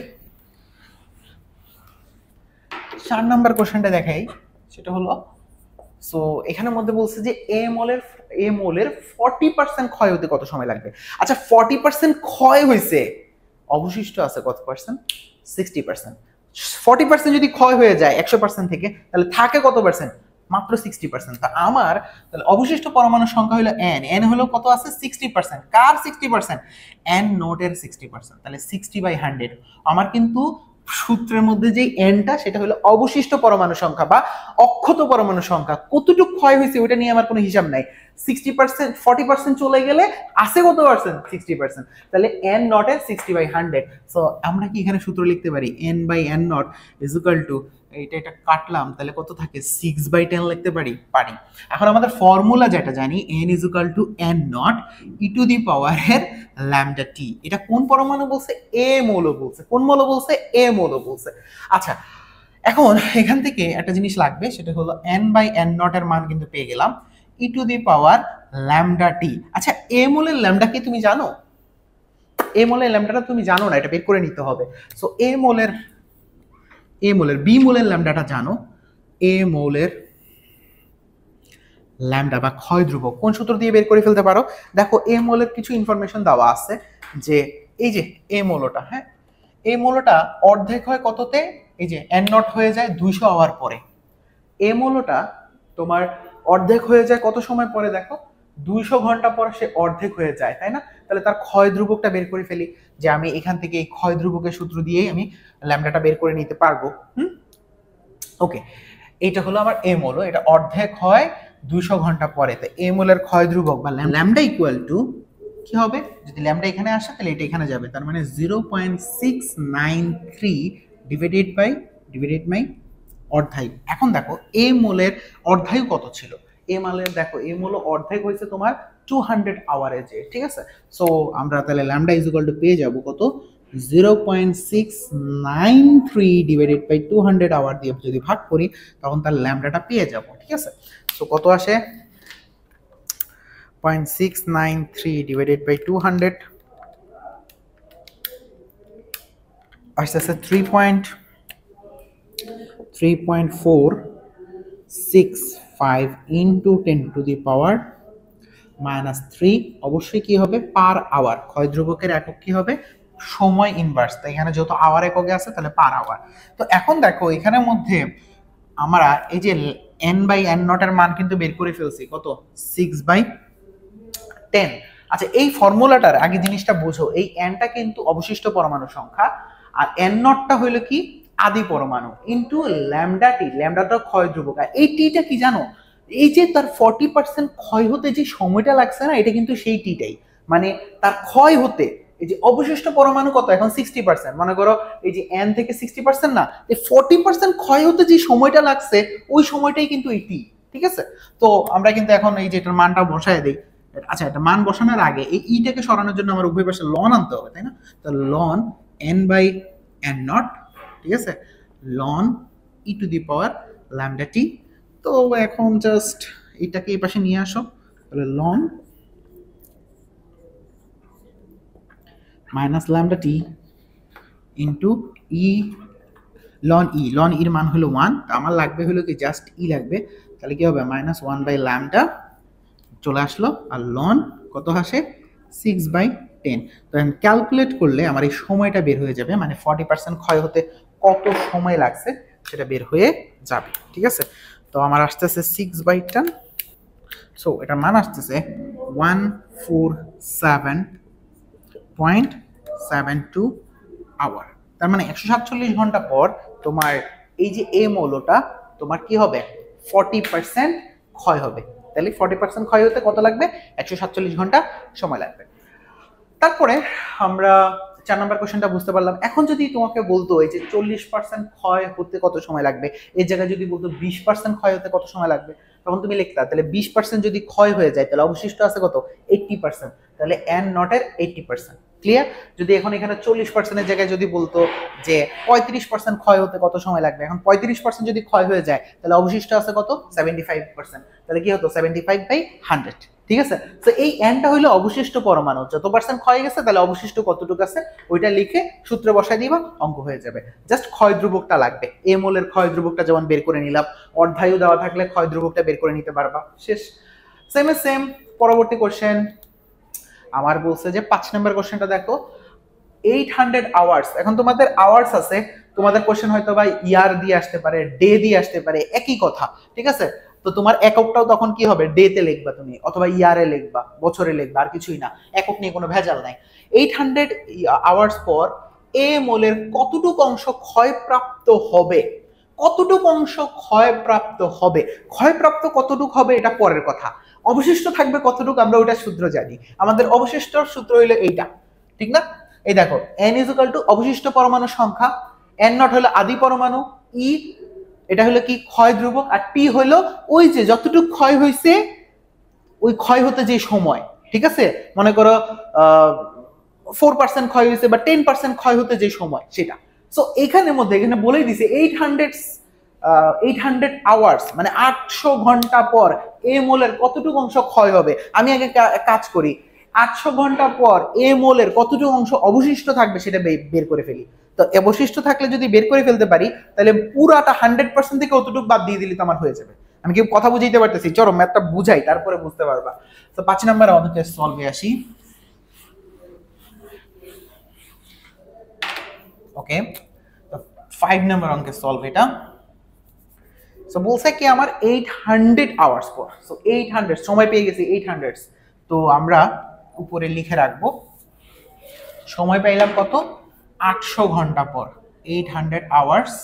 4 নাম্বার কোশ্চেনটা দেখাই, সেটা হলো সো এখানের মধ্যে বলছে যে এ মোলের 40% ক্ষয় হতে কত সময় লাগবে। আচ্ছা 40% ক্ষয় হয়েছে, অবশিষ্ট আছে কত পার্সেন্ট? 60%। 40% যদি ক্ষয় হয়ে যায় 100% থেকে, তাহলে থাকে কত পার্সেন্ট? মাত্র 60%। তা আমার তাহলে অবশিষ্ট পরমাণুর সংখ্যা হলো n হলো কত আছে 60%। কার 60%? n নোটের 60%। তাহলে 60/100 আমার কিন্তু সূত্রের মধ্যে যে এনটা সেটা হলো অবশিষ্ট পরমাণু সংখ্যা বা অক্ষত পরমাণু সংখ্যা, কতটুকু ক্ষয় হয়েছে ওইটা নিয়ে আমার কোনো হিসাব নাই। 60%, 40% চলে গেলে আছে কত পার্সেন্ট? 60%। তাহলে n নট এর 60/100। সো আমরা কি এখানে সূত্র লিখতে পারি n/n not is equal two, এটা কাটলাম তাহলে কত থাকে 6/10 লিখতে পারি। এখন আমাদের ফর্মুলা যেটা জানি n is equal to n not E to the power এর ল্যামডা টি। এটা কোন পরমাণু বলছে? এ মৌল বলছে। কোন মৌল বলছে? এ মৌল বলছে। আচ্ছা এখন এখান থেকে একটা জিনিস লাগবে, সেটা হলো n/n নট এর মান কিন্তু পেয়ে গেলাম, ই টু দি পাওয়ার ল্যামডা টি। আচ্ছা এ মোলের ল্যামডা কি তুমি জানো? এ মোলের ল্যামডাটা তুমি জানো না, এটা বের করে নিতে হবে। সো এ মোলের বি মোলের ল্যামডাটা জানো। এ মোলের ল্যামডা বা ক্ষয় ধ্রুবক কোন সূত্র দিয়ে বের করে ফেলতে পারো? দেখো এ মোলের কিছু ইনফরমেশন দেওয়া আছে, যে এই যে এ মৌলটা, হ্যাঁ এই মৌলটা অর্ধেক হয় কততে? এই যে n নট হয়ে যায় 200 আওয়ার পরে। এ মৌলটা তোমার অর্ধেক হয়ে যায় কত সময় পরে? দেখো 200 ঘন্টা পর সে অর্ধেক হয়ে যায়, তাই না? তাহলে তার ক্ষয় ধ্রুবকটা বের করে ফেলি, যে আমি এখান থেকে এই ক্ষয় ধ্রুবকের সূত্র দিয়েই আমি ল্যামডাটা বের করে নিতে পারবো। ওকে, এটা হলো আমার এ মৌল, এটা অর্ধেক হয় 200 ঘন্টা পরে। তো এ মৌলের ক্ষয় ধ্রুবক বা ল্যামডা ইকুয়াল টু কি হবে? যদি ল্যামডা এখানে আসে তাহলে এটা এখানে যাবে, তার মানে 0.693 ডিভাইডেড বাই অর্ধায়ু। এখন দেখো এ মোলের অর্ধায়ু কত ছিল? এ মোলের দেখো এ মোল অর্ধেক হয়েছে তোমার 200 আওয়ারেজে, ঠিক আছে? সো আমরা তাহলে ল্যামডা ইজ ইকুয়াল টু পেয়ে যাব কত? 0.693 ডিভাইডেড বাই 200 আওয়ার দিয়ে যদি ভাগ করি তখন তার ল্যামডাটা পেয়ে যাব, ঠিক আছে? সো কত আসে? 0.693 divided by 200 আসতেছে 3.465 into 10 to the power minus 3 অবশ্যই কি হবে পার আওয়ার ক্ষয় ধ্রুবকের একক কি হবে সময় ইনভার্স তাই এখানে যত আওয়ার এককে আছে তাহলে পার আওয়ার তো এখন দেখো এখানের মধ্যে আমরা এই যে n/n0 এর মান কিন্তু বের করে ফেলছি কত 6/10 আচ্ছা এই ফর্মুলাটার আগে জিনিসটা বুঝো এই nটা কিন্তু অবশিষ্ট পরমাণু সংখ্যা আর n0টা হলো কি আদি পরমাণু ইনটু ল্যামডা টি ল্যামডাটা ক্ষয় ধ্রুবক আর এই টিটা কি জানো এই যে তার 40% ক্ষয় হতে যে সময়টা লাগছে না এটা কিন্তু সেই টিটাই মানে তার ক্ষয় হতে এই যে অবশিষ্ট পরমাণু কত এখন 60% মনে করো এই যে n থেকে 60% না এই 40% ক্ষয় হতে যে সময়টা লাগছে ওই সময়টাই কিন্তু এই টি ঠিক আছে তো আমরা কিন্তু এখন এই যে এটার মানটা বসায় দেই আচ্ছা এটা মান বসানোর আগে এই ইটাকে সরানোর জন্য আমার উভয় পাশে লন আনতে হবে তাই না তো লন n/n0 ঠিক আছে ln e to the power lambda T তো এখন জাস্ট এটাকে এই পাশে নিয়ে আসো তাহলে ln minus lambda T into E ln এর মান হলো 1 তো আমার লাগবে হলো কি জাস্ট ই লাগবে তাহলে কি হবে -1/ল্যামডা চলে আসলো আর লন কত আসে 6/10 তো এখন ক্যালকুলেট করলে আমার এই সময়টা বের হয়ে যাবে মানে 40% ক্ষয় হতে কত সময় লাগছে সেটা বের হয়ে যাবে ঠিক আছে তো আমার আসতেছে 6/10 সো এটার মান আসতেছে 147.72 আওয়ার তার মানে 147 ঘন্টা পর তোমার এই যে এ মৌলটা তোমার কি হবে 40% ক্ষয় হবে তাহলে 40% ক্ষয় হতে কত লাগবে 147 ঘন্টা সময় লাগবে তারপরে আমরা 4 নম্বর কোশ্চেনটা বুঝতে পারলাম এখন যদি তোমাকে বলতো এই যে 40% ক্ষয় হতে কত সময় লাগবে এই জায়গায় যদি বলতো 20% ক্ষয় হতে কত সময় লাগবে তখন তুমি লিখতা তাহলে 20% যদি ক্ষয় হয়ে যায় তাহলে অবশিষ্ট আছে কত 80% তাহলে n0 এর 80% ক্লিয়ার যদি এখন এখানে 40% এর জায়গায় যদি বলতো যে 35% ক্ষয় হতে কত সময় লাগবে এখন 35% যদি ক্ষয় হয়ে যায় তাহলে অবশিষ্ট আছে কত 75% তাহলে কি হতো 75/100 ঠিক আছে তো এই nটা হলো অবশিষ্ট পরমাণু যত পার্সেন্ট ক্ষয় গেছে তাহলে অবশিষ্ট কতটুকু আছে ওইটা লিখে সূত্রে বসাই দিবা অঙ্ক হয়ে যাবে জাস্ট ক্ষয় ধ্রুবকটা লাগবে এ মোলের ক্ষয় ধ্রুবকটা যেমন বের করে নিলাম অর্ধায়ু দেওয়া থাকলে ক্ষয় ধ্রুবকটা বের করে নিতে পারবা শেষ সেম পরবর্তী কোশ্চেন আমার বলছে যে 5 নম্বর কোশ্চেনটা দেখো 800 আওয়ার্স এখন তোমাদের আওয়ার্স আছে তোমাদের কোশ্চেন হয়তো বা ইয়ার দিয়ে আসতে পারে ডে দিয়ে আসতে পারে একই কথা ঠিক আছে তো তোমার এককটাও তখন কি হবে ডে তে লিখবা তুমি অথবা ইয়ারে লিখবা বছরে লিখবা আর কিছুই না একক নিয়ে কোনো ভেজাল নাই 800 আওয়ার্স পর এ মোলের কতটুকু অংশ ক্ষয়প্রাপ্ত হবে কতটুকু অংশ ক্ষয়প্রাপ্ত হবে ক্ষয়প্রাপ্ত কতটুকু হবে এটা পরের কথা অবশিষ্ট থাকবে কতটুকু আমরা ওটা সূত্র জানি আমাদের অবশিষ্ট সূত্র হলো এইটা ঠিক না এই দেখো n = অবশিষ্ট পরমাণু সংখ্যা n0 হলো আদি পরমাণু ই এটা হলো কি ক্ষয় ধ্রুবক আর টি হলো ওই যে যতটুকু ক্ষয় হইছে ওই ক্ষয় হতে যে সময় ঠিক আছে মনে করো 4% ক্ষয় হইছে বা 10% ক্ষয় হতে যে সময় সেটা সো এখানের মধ্যে এখানে বলেই দিছে 800 আওয়ার্স মানে 800 ঘন্টা পর এ মোলের কতটুকু অংশ ক্ষয় হবে আমি আগে কাজ করি 800 ঘন্টা পর এ মোলের কতটুকু অংশ অবশিষ্ট থাকবে সেটা বের করে ফেলি তো অবশিষ্ট থাকলে যদি বের করে ফেলতে পারি তাহলে পুরাটা 100% থেকে কতটুকু বাদ দিয়ে দিলে তো আমার হয়ে যাবে আমি কি কথা বুঝাইতে পারতেছি চলো ম্যাথটা বুঝাই তারপরে বুঝতে পারবা তো 5 নম্বরে অঙ্কের সলভে আসি ওকে তো 5 নম্বর অঙ্কের সলভ এটা সো বলছে কি আমার 800 আওয়ার্স পর সো 800 সময় পেয়ে গেছি 800 তো আমরা উপরে লিখে রাখবো সময় পাইলাম কত 800 ঘন্টা পর 800 আওয়ার্স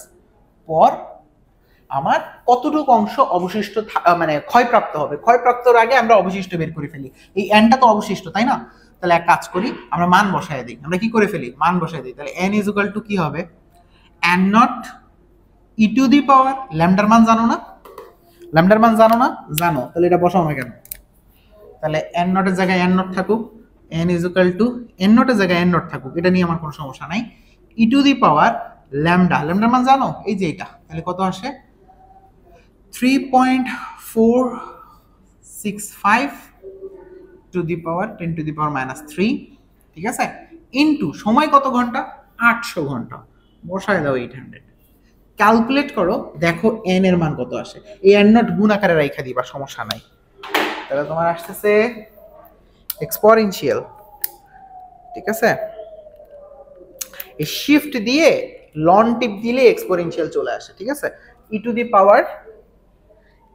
পর আমার কতটুকু অংশ অবশিষ্ট মানে ক্ষয়প্রাপ্ত হবে ক্ষয়প্রাপ্তর আগে আমরা অবশিষ্ট বের করে ফেলি এই nটা তো অবশিষ্ট তাই না তাহলে এক কাজ করি আমরা মান বসায় দিই আমরা কি করে ফেলি মান বসায় দিই তাহলে n = কি হবে n0 e টু দি পাওয়ার ল্যামডার মান জানো না ল্যামডার মান জানো না জানো তাহলে এটা বসাও না কেন তাহলে n0 এর জায়গায় n0 থাকুক n = n0 এর জায়গায় n0 থাকুক এটা নিয়ে আমার কোনো সমস্যা নাই e টু দি পাওয়ার ল্যামডার মান জানো এই যে এটা তাহলে কত আসে 3.465 two the power 10 to the পাওয়ার -3, ঠিক আছে, ইনটু সময় কত ঘন্টা, 800 ঘন্টা, বসায় দাও 800, ক্যালকুলেট করো, দেখো n এর মান কত আসে। এই n নট গুণ আকারে রাইখা দিবা, সমস্যা নাই। তাহলে তোমার আসতেছে এক্সপোনেনশিয়াল, ঠিক আছে, এই শিফট দিয়ে লন টিপ দিলে এক্সপোনেনশিয়াল চলে আসে, ঠিক আছে, ই to the power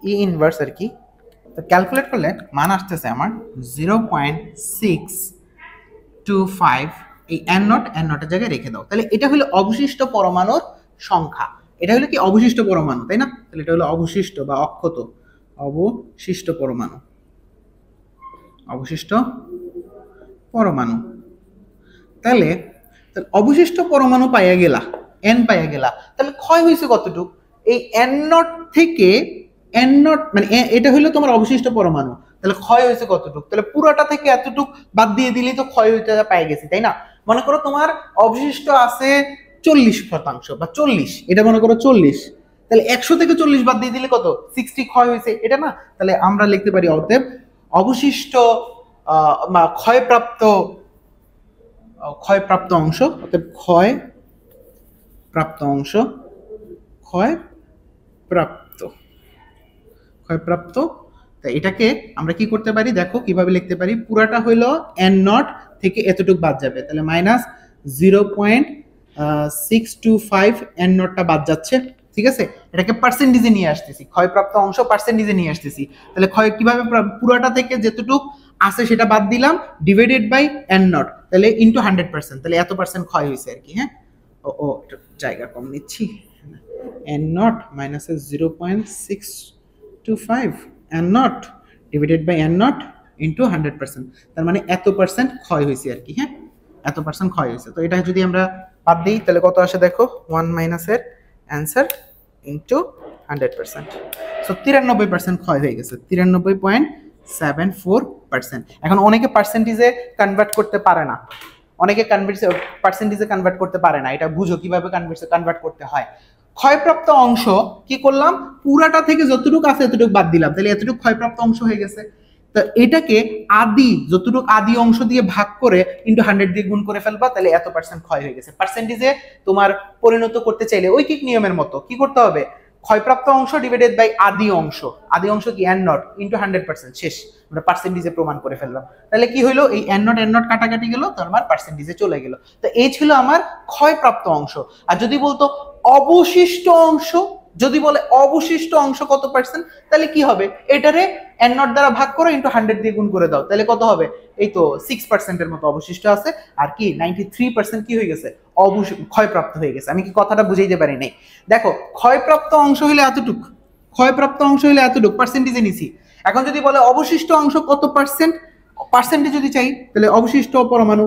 E inverse আর কি। তো ক্যালকুলেট করলে মান আসতেছে আমার 0.625। এই n নটের জায়গায় রেখে দাও। তাহলে এটা হলো অবশিষ্ট পরমাণুর সংখ্যা। এটা হলো কি অবশিষ্ট পরমাণু, তাই না? তাহলে এটা হলো অবশিষ্ট বা অক্ষত অবশিষ্ট পরমাণু, অবশিষ্ট পরমাণু। তাহলে অবশিষ্ট পরমাণু পাইয়া গেলা, n পাইয়া গেলা, তাহলে ক্ষয় হয়েছে কতটুক? এই n নট থেকে n নট মানে এটা হলো তোমার অবশিষ্ট পরমাণু, তাহলে ক্ষয় হয়েছে কতটুক? তাহলে পুরোটা থেকে এতটুক বাদ দিয়ে দিলেই তো ক্ষয় হইতে পাই গেছি, তাই না? মনে করো তোমার অবশিষ্ট আছে 40% বা 40, এটা মনে করো 40, তাহলে 100 থেকে 40 বাদ দিয়ে দিলে কত? 60 ক্ষয় হয়েছে, এটা না? তাহলে আমরা লিখতে পারি অতএব অবশিষ্ট ক্ষয়প্রাপ্ত অংশ, অর্থাৎ ক্ষয়প্রাপ্ত। তাই এটাকে আমরা কি করতে পারি, দেখো কিভাবে লিখতে পারি। পুরাটা হইলো n নট থেকে এতটুকু বাদ যাবে, তাহলে -0.625 n নটটা বাদ যাচ্ছে, ঠিক আছে। এটাকে পার্সেন্টেজে নিয়ে আসতেছি, ক্ষয়প্রাপ্ত অংশ পার্সেন্টেজে নিয়ে আসতেছি। তাহলে ক্ষয় কিভাবে, পুরাটা থেকে যেতটুকু আছে সেটা বাদ দিলাম, ডিভাইডেড বাই n নট, তাহলে ইনটু 100%, তাহলে এত পার্সেন্ট ক্ষয় হয়েছে আর কি। হ্যাঁ, ও জায়গা কম নিচ্ছি, n naught minus 0.625 n naught divided by n naught into 100%, তার মানে এত পার্সেন্ট ক্ষয় হয়েছে আর কি। হ্যাঁ, এত পার্সেন্ট ক্ষয় হয়েছে। তো এটা যদি আমরা বাদ দিই তাহলে কত আসে দেখো, 1 মাইনাসের অ্যান্সার ইনটু 100%, সো 93% ক্ষয় হয়ে গেছে, 93.74%। এখন অনেকে পার্সেন্টেজে কনভার্ট করতে পারে না, পার্সেন্টেজে কনভার্ট করতে পারে না, এটা বুঝো কিভাবে কনভার্ট করতে হয়। ক্ষয়প্রাপ্ত অংশ কি করলাম, পুরাটা থেকে যতটুকু আছে এতটুকু বাদ দিলাম, তাহলে এতটুকু ক্ষয়প্রাপ্ত অংশ হয়ে গেছে। তো এটাকে যতটুকু আদি অংশ দিয়ে ভাগ করে ইনটু 100 দিয়ে গুণ করে ফেলবা, তাহলে এত পার্সেন্ট ক্ষয় হয়ে গেছে। পার্সেন্টেজে তোমার পরিণত করতে চাইলে ঐকিক নিয়মের মতো কি করতে হবে, ক্ষয়প্রাপ্ত অংশ ডিভাইডেড বাই আদি অংশ কি n নট ইনটু 100%, শেষ, আমরা পার্সেন্টেজে প্রমাণ করে ফেললাম। তাহলে কি হলো, এই n নট কাটাকাটি গেল, তার আমার পার্সেন্টেজে চলে গেল। তো এই ছিল আমার ক্ষয়প্রাপ্ত অংশ। আর যদি বলতো অবশিষ্ট অংশ, যদি বলে অবশিষ্ট অংশ কত পার্সেন্ট, তাহলে কি হবে, এটারে n নট দ্বারা ভাগ করো ইনটু 100 দিয়ে গুণ করে দাও, তাহলে কত হবে, এই তো 6% এর মতো অবশিষ্ট আছে। আর কি 93% কি হয়ে গেছে, ক্ষয়প্রাপ্ত হয়ে গেছে। আমি কি কথাটা বুঝাইতে পারি নাই? দেখো, ক্ষয়প্রাপ্ত অংশ হইলে এতটুকু, পার্সেন্টেজে নিছি। এখন যদি বলে অবশিষ্ট অংশ কত পার্সেন্ট, পার্সেন্টেজ যদি চাই, তাহলে অবশিষ্ট পরমাণু,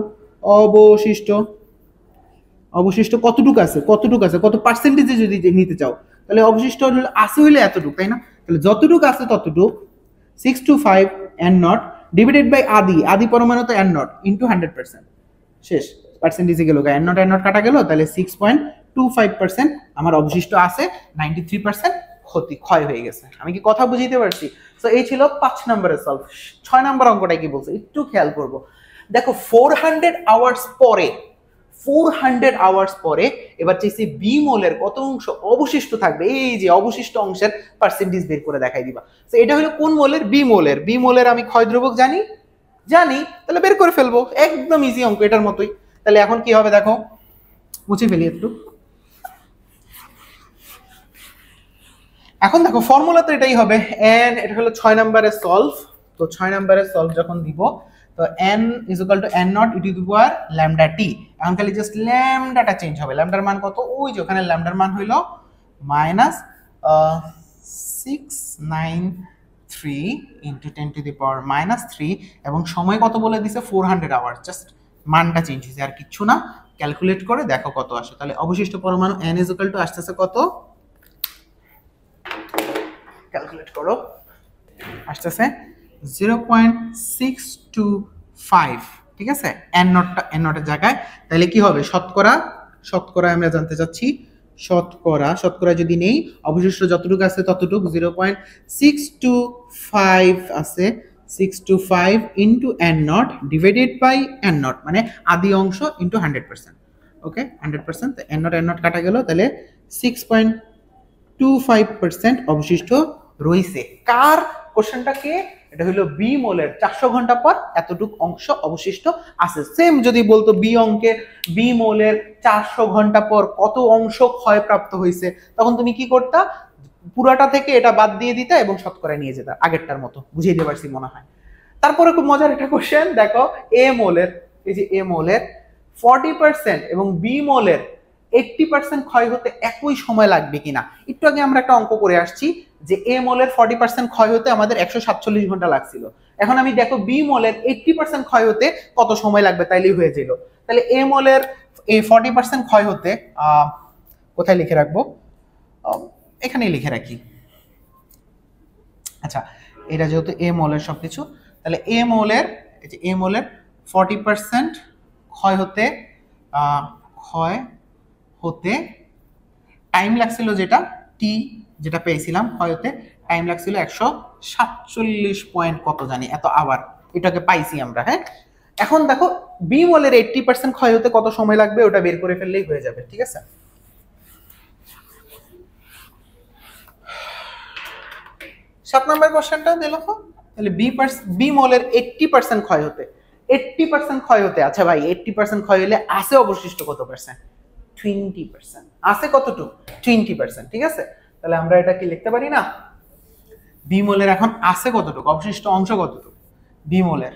অবশিষ্ট কতটুকু আছে, কত পার্সেন্টেজে যদি নিতে চাও, তাহলে অবশিষ্ট আছে হইলে এতটুকু, তাই না? তাহলে যতটুকু আছে ততটুকু 625 n নট ডিভাইডেড বাই আদি পরমাণু তো n নট ইনটু 100%, শেষ, পার্সেন্টেজে গেল, n নট কাটা গেল, তাহলে 6.25% আমার অবশিষ্ট আছে, 93% ক্ষয় হয়ে গেছে। আমি কি কথা বুঝাইতে পারছি? তো এই ছিল 5 নম্বরের সলভ। 6 নম্বর অঙ্কটা কি বলছে একটু খেয়াল করব। দেখো 400 আওয়ার্স পরে এবার চাইছি বি মোলের কত অংশ অবশিষ্ট থাকবে, এই যে অবশিষ্ট অংশের পার্সেন্টেজ বের করে দেখাই দিবা। তো এটা হলো কোন মোলের, বি মোলের আমি ক্ষয় ধ্রুবক জানি, তাহলে বের করে ফেলবো, একদম ইজি অঙ্ক, এটার মতোই। তাহলে এখন কি হবে দেখো, মুছে ফেলি একটু। এখন দেখো ফর্মুলা তো এটাই হবে, n, এটা হলো 6 নম্বরের সলভ। তো 6 নম্বরের সলভ যখন দিব, তো n is equal to n not E to the power lambda T. এখন খালি জাস্ট ল্যামডাটা চেঞ্জ হবে। ল্যামডার মান কত, ওই যে ওখানে ল্যামডার মান হইলো -693 ইনটু 10 টু দি পাওয়ার -3, এবং সময় কত বলে দিছে 400 আওয়ার্স, জাস্ট মানটা চেঞ্জ হয়েছে, আর কিচ্ছু না। ক্যালকুলেট করে দেখো কত আসে। তাহলে অবশিষ্ট পরমাণু n ইজ ইকুয়াল টু আসতেছে কত, ক্যালকুলেট করো, আসতেছে 0.625, ঠিক আছে, n নটের জায়গায়। তাহলে কি হবে, শতকরা আমরা জানতে চাচ্ছি, শতকরা যদি নেই, অবশিষ্ট যতটুকু আছে ততটুকু 0.625 আছে, 625 into n naught divided by n naught, মানে আদি অংশ ইন্টু 100%। ওকে, 100%, n নট কাটা গেল, তাহলে 6.25% অবশিষ্ট রইছে। কার কোশ্চেনটাকে, এটা হলো বি মোলের 400 ঘন্টা পর এতটুক অংশ অবশিষ্ট আছে। সেম যদি বলতো বি অঙ্কে বি মোলের 400 ঘন্টা পর কত অংশ ক্ষয়প্রাপ্ত হয়েছে, তখন তুমি কি করতা, পুরাটা থেকে এটা বাদ দিয়ে দিতা এবং শতকরা নিয়ে যেতা, আগেরটার মতো। বুঝিয়ে দিতে পারছি মনে হয়। তারপরে খুব মজার একটা কোশ্চেন দেখো, এ মোলের, এই যে এ মোলের 40% এবং বি মোলের 80% ক্ষয় হতে একই সময় লাগবে কিনা। একটু আগে আমরা একটা অঙ্ক করে আসছি যে এ মোলের 40% ক্ষয় হতে আমাদের 147 ঘন্টা লাগছিল। এখন আমি দেখো বি মোলের 80% ক্ষয় হতে কত সময় লাগবে, তাইলেই হয়ে যেল। তাহলে এ মোলের এই 40% ক্ষয় হতে কোথায় লিখে রাখবো, এখানেই লিখে রাখি। আচ্ছা, এটা যেহেতু এ মোলের সবকিছু, তাহলে এ মোলের, এই যে এ মোলের 40% ক্ষয় হতে টাইম লাগছিল, যেটা টি যেটা পেয়েছিলাম ক্ষয় হতে টাইম লাগছিল 147 পয়েন্ট কত জানি এত আবার, এটাকে পাইছি আমরা। হ্যাঁ, এখন দেখো বি মোলের 80% ক্ষয় হতে কত সময় লাগবে, ওটা বের করে ফেললেই হয়ে যাবে। ঠিক আছে, 7 নম্বর কোশ্চেনটা দিলো। তাহলে বি মোলের 80% ক্ষয় হতে, 80% ক্ষয় হতে, আচ্ছা ভাই 80% ক্ষয় হলে আছে অবশিষ্ট কত পার্সেন্ট, 20%। আছে কতটুকু, 20%। ঠিক আছে, তাহলে আমরা এটা কি লিখতে পারি না, বি মোলের এখন আছে কতটুকু, অবশিষ্ট অংশ কতটুকু বি মোলের,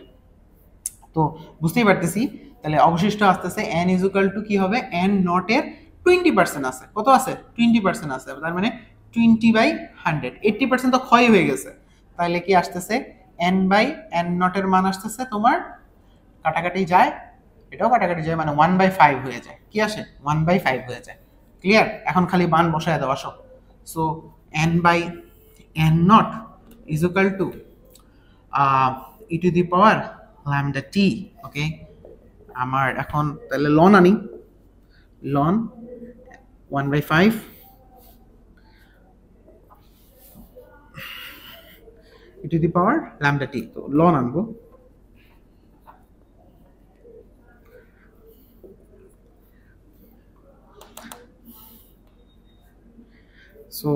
তো বুঝতেই পারতেছি। তাহলে অবশিষ্ট আসতেছে n ইজ ইকুয়াল টু কি হবে, n নট এর 20% আছে, কত আছে, 20% আছে, তার মানে 20/100, 80% তো ক্ষয় হয়ে গেছে। তাহলে কি আসতেছে, n বাই n নট এর মান আসতেছে তোমার, কাটাকাটি যায়, এটাও কাটাকাটি যায়, মানে 1/5 হয়ে যায়। কি আসে, 1/5 হয়ে যায়। ক্লিয়ার, এখন খালি মান বসায় দাও আসো। So n by n naught is equal to e to the power lambda t। Okay, আমার এখন তাহলে লন আনি, ln 1/5 e to the power lambda t, তো লন আনবো। সো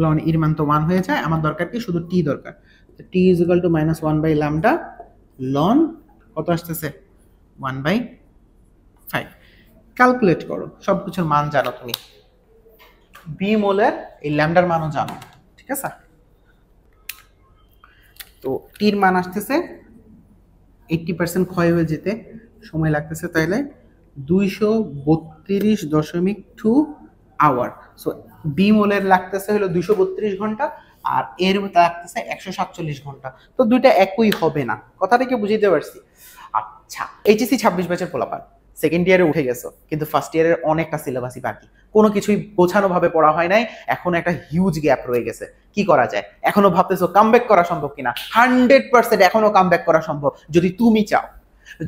লন এর মান তো 1 হয়ে যায়, আমার দরকার কি, শুধু টি দরকার। তো T is equal to -1 by lambda ln কত আসতেছে, 1/5। ক্যালকুলেট করো, সবকিছুর মান জানো তুমি, বি মোলের এই ল্যামডার মানও জানো। ঠিক আছে, তো টির মান আসতেছে 80% ক্ষয় হয়ে যেতে সময় লাগতেছে তাইলে 232.2 আওয়ার। সো বি মোলের লাগতেছে হলো 232 ঘন্টা, আর এর লাগতেছে 147 ঘন্টা। তো দুইটা একই হবে না, কথাটা কি বুঝাইতে পারছি? আচ্ছা, এইচএসসি 26 ব্যাচের পোলাপান সেকেন্ড ইয়ারে উঠে গেছো, কিন্তু ফার্স্ট ইয়ারের অনেকটা সিলেবাসই বাকি, কোনো কিছুই গোছানো ভাবে পড়া হয় নাই, এখন একটা হিউজ গ্যাপ রয়ে গেছে। কি করা যায়, এখনো ভাবতেছো কামব্যাক করা সম্ভব কিনা? 100% এখনো কামব্যাক করা সম্ভব যদি তুমি চাও,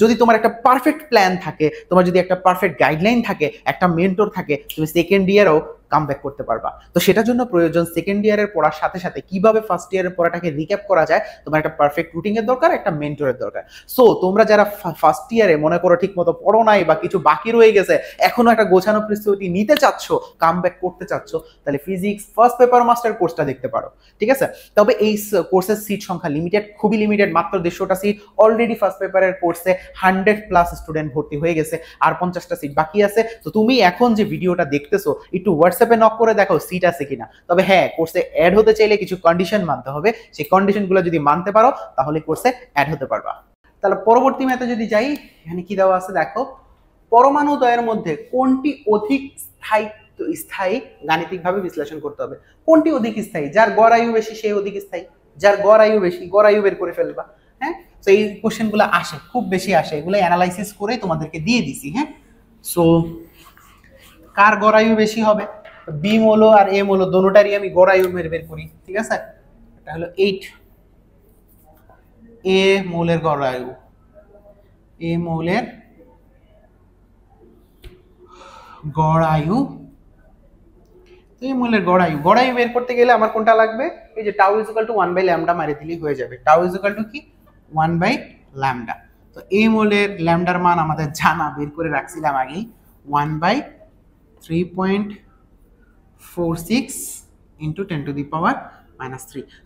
যদি তোমার একটা পারফেক্ট প্ল্যান থাকে, তোমার যদি একটা পারফেক্ট গাইডলাইন থাকে, একটা মেন্টর থাকে, তুমি সেকেন্ড ইয়ারেও কামব্যাক করতে পারবা। তো সেটার জন্য প্রয়োজন সেকেন্ড ইয়ারের পড়ার সাথে সাথে কিভাবে ফার্স্ট ইয়ারের পড়াটাকে রিক্যাপ করা যায়, তোমার একটা পারফেক্ট রুটিনের দরকার, একটা মেন্টরের দরকার। সো তোমরা যারা ফার্স্ট ইয়ারে মনে করো ঠিক মতো পড়ো নাই বা কিছু বাকি রয়ে গেছে, এখনো একটা গোছানো প্রস্তুতি নিতে চাচ্ছ, কামব্যাক করতে চাচ্ছ, তাহলে ফিজিক্স ফার্স্ট পেপার মাস্টার কোর্সটা দেখতে পারো। ঠিক আছে, তবে এই কোর্সের সিট সংখ্যা লিমিটেড, খুবই লিমিটেড, মাত্র 150টা সিট। অলরেডি ফার্স্ট পেপারের কোর্সে 100+ স্টুডেন্ট ভর্তি হয়ে গেছে, আর 50টা সিট বাকি আছে। তো তুমি এখন যে ভিডিওটা দেখতেছো, একটু হোয়াটসঅ্যাপে নক করে দেখো সিট আছে কিনা। তবে হ্যাঁ, কোর্সে অ্যাড হতে চাইলে কিছু কন্ডিশন মানতে হবে, সেই কন্ডিশনগুলো যদি মানতে পারো তাহলে কোর্সে অ্যাড হতে পারবা। তাহলে পরবর্তী ম্যাথে যদি যাই, এখানে কি দেওয়া আছে দেখো, পরমাণু দ্বয়ের মধ্যে কোনটি অধিক স্থায়ী গাণিতিকভাবে বিশ্লেষণ করতে হবে। কোনটি অধিক স্থায়ী, যার গড় আয়ু বেশি সে অধিক স্থায়ী, যার গড় আয়ু বেশি, গড় আয়ু বের করে ফেলবা। হ্যাঁ, তো এই কোশ্চেনগুলো আসে, খুব বেশি আসে, এগুলো অ্যানালাইসিস করে তোমাদেরকে দিয়ে দিছি। হ্যাঁ, সো কার গড় আয়ু বেশি হবে, বি মোলো আর এ মোলো দোনোটারই আমি গড় আয়ু বের করি। ঠিক আছে, এটা হলো 8, এ মৌলের গড় আয়ু, এ মৌলের গড় আয়ু এই মূলের গড়ায়ু বের করতে গেলে আমার কোনটা লাগবে? এই যে টাউ ইকুয়াল টু 1/λ মারি দিলেই হয়ে যাবে। টাউ ইকুয়াল টু কি 1/λ। তো এই মূলের ল্যামডার মান আমাদের জানা, বের করে রাখছিলাম আগেই 1/3.46 ইন্টু 10⁻³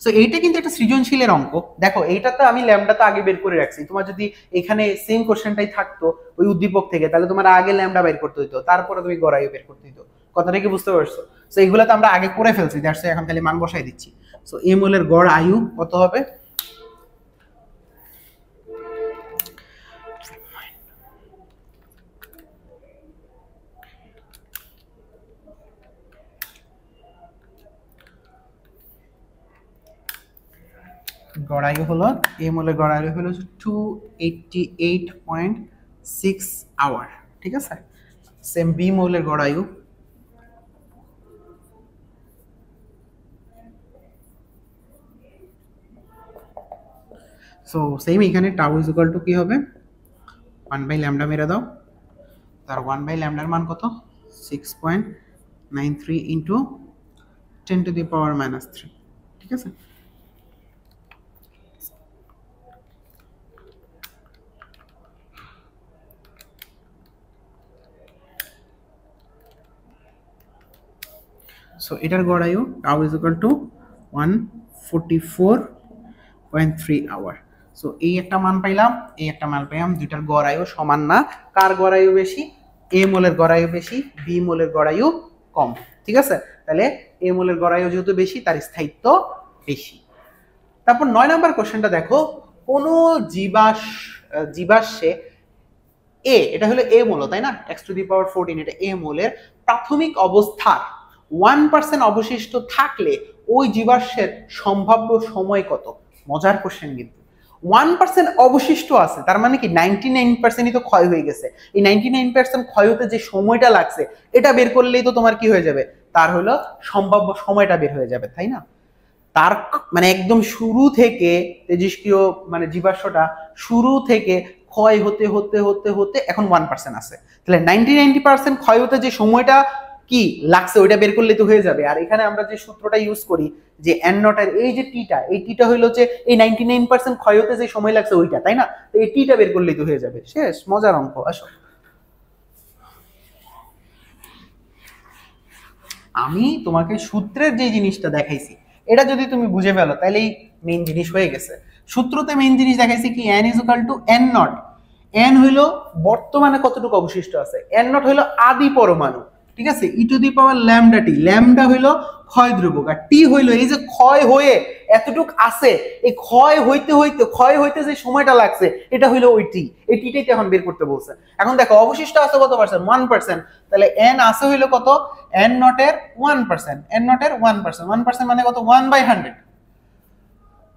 সো এইটা কিন্তু একটা সৃজনশীলের অঙ্ক। দেখো এইটা তো আমি ল্যামডা তো আগে বের করে রাখছি। তোমার যদি এখানে সেম কোশ্চেনটাই থাকতো ওই উদ্দীপক থেকে, তাহলে তোমার আগে ল্যামডা বের করতে হতো, তারপরে তুমি গড়ায়ু বের করতে হতো। কথাটা কি বুঝতে পারছো? সো এইগুলো তো আমরা আগে করে ফেলছি, দ্যাটস এখন খালি মান বসাই দিচ্ছি। সো এই মূলের গড় আয়ু কত হবে? গড়ায়ু হলো, এই মূলের গড়ায়ু হলো 288.6 আওয়ার। ঠিক আছে, সেম বি মৌলের গড়ায়ু সো সেম এখানে টাউ ইজ ইকুয়াল টু কি হবে 1/λ মেরে দাও, তার 1/λ মান কত 6.93 ইন্টু 10⁻³ ঠিক আছে। সো এটার গড়ায়ু tau is equal to 144.3 hour. So এই একটা মান পাইলাম, এই একটা মান পাইলাম, দুইটার গড়ায়ু সমান না। কার গড়ায়ু বেশি? এ মূলের গড়ায়ু বেশি, বি মূলের গড়ায়ু কম। ঠিক আছে, তাহলে এ মূলের গড়ায়ু যেহেতু বেশি, তার স্থায়িত্ব বেশি। তারপর 9 নম্বর কোশ্চেনটা দেখো, কোন জীবাশ্মে এটা হলো এ মূল, তাই না, x⁴, এটা এ মূলের প্রাথমিক অবস্থার 1% অবশিষ্ট থাকলে ওই জীবাশ্মের সম্ভাব্য সময় কত? মজার কোশ্চেন কিন্তু। 1% অবশিষ্ট আছে, তার মানে কি 99%ই তো ক্ষয় হয়ে গেছে। এই 99% ক্ষয় হতে যে সময়টা লাগছে এটা বের করলেই তো তোমার কি হয়ে যাবে, তার হলো সম্ভাব্য সময়টা বের হয়ে যাবে, তাই না? তার মানে একদম শুরু থেকে তেজস্ক্রিয় মানে জীবাশ্মটা শুরু থেকে ক্ষয় হতে হতে হতে হতে এখন 1% আছে, তাহলে 90% ক্ষয় হতে যে সময়টা কি লাগছে ওইটা বের করলে তো হয়ে যাবে। আর এখানে আমরা যে সূত্রটা ইউজ করি যে এন নট এর এই যে টিটা, এই টিটা হইলো যে এই 99% ক্ষয় হতে যে সময় লাগছে ওইটা, তাই না? তো এই টিটা বের করলেই তো হয়ে যাবে, শেষ। মজার অঙ্ক। আসো, আমি তোমাকে সূত্রের যে জিনিসটা দেখাইছি এটা যদি তুমি বুঝে ফেলো তাহলেই মেইন জিনিস হয়ে গেছে। সূত্রতে মেইন জিনিস দেখাইছি কি n is equal to n not. n হইলো বর্তমানে কতটুকু অবশিষ্ট আছে, n নট হইলো আদি পরমাণু, ঠিক আছে, e⁻λ ল্যামডা হইলো ক্ষয় ধ্রুবক, আর টি হইলো এই যে ক্ষয় হয়ে এতটুক আছে, এই ক্ষয় হইতে যে সময়টা লাগছে এটা হইলো ওই টি, এই টিটাই এখন বের করতে বলছে। এখন দেখো অবশিষ্ট আছে কত পার্সেন্ট? 1%, তাহলে n আছে হইলো কত, n নট এর 1%, n নট এর 1%, 1% মানে কত 1/100।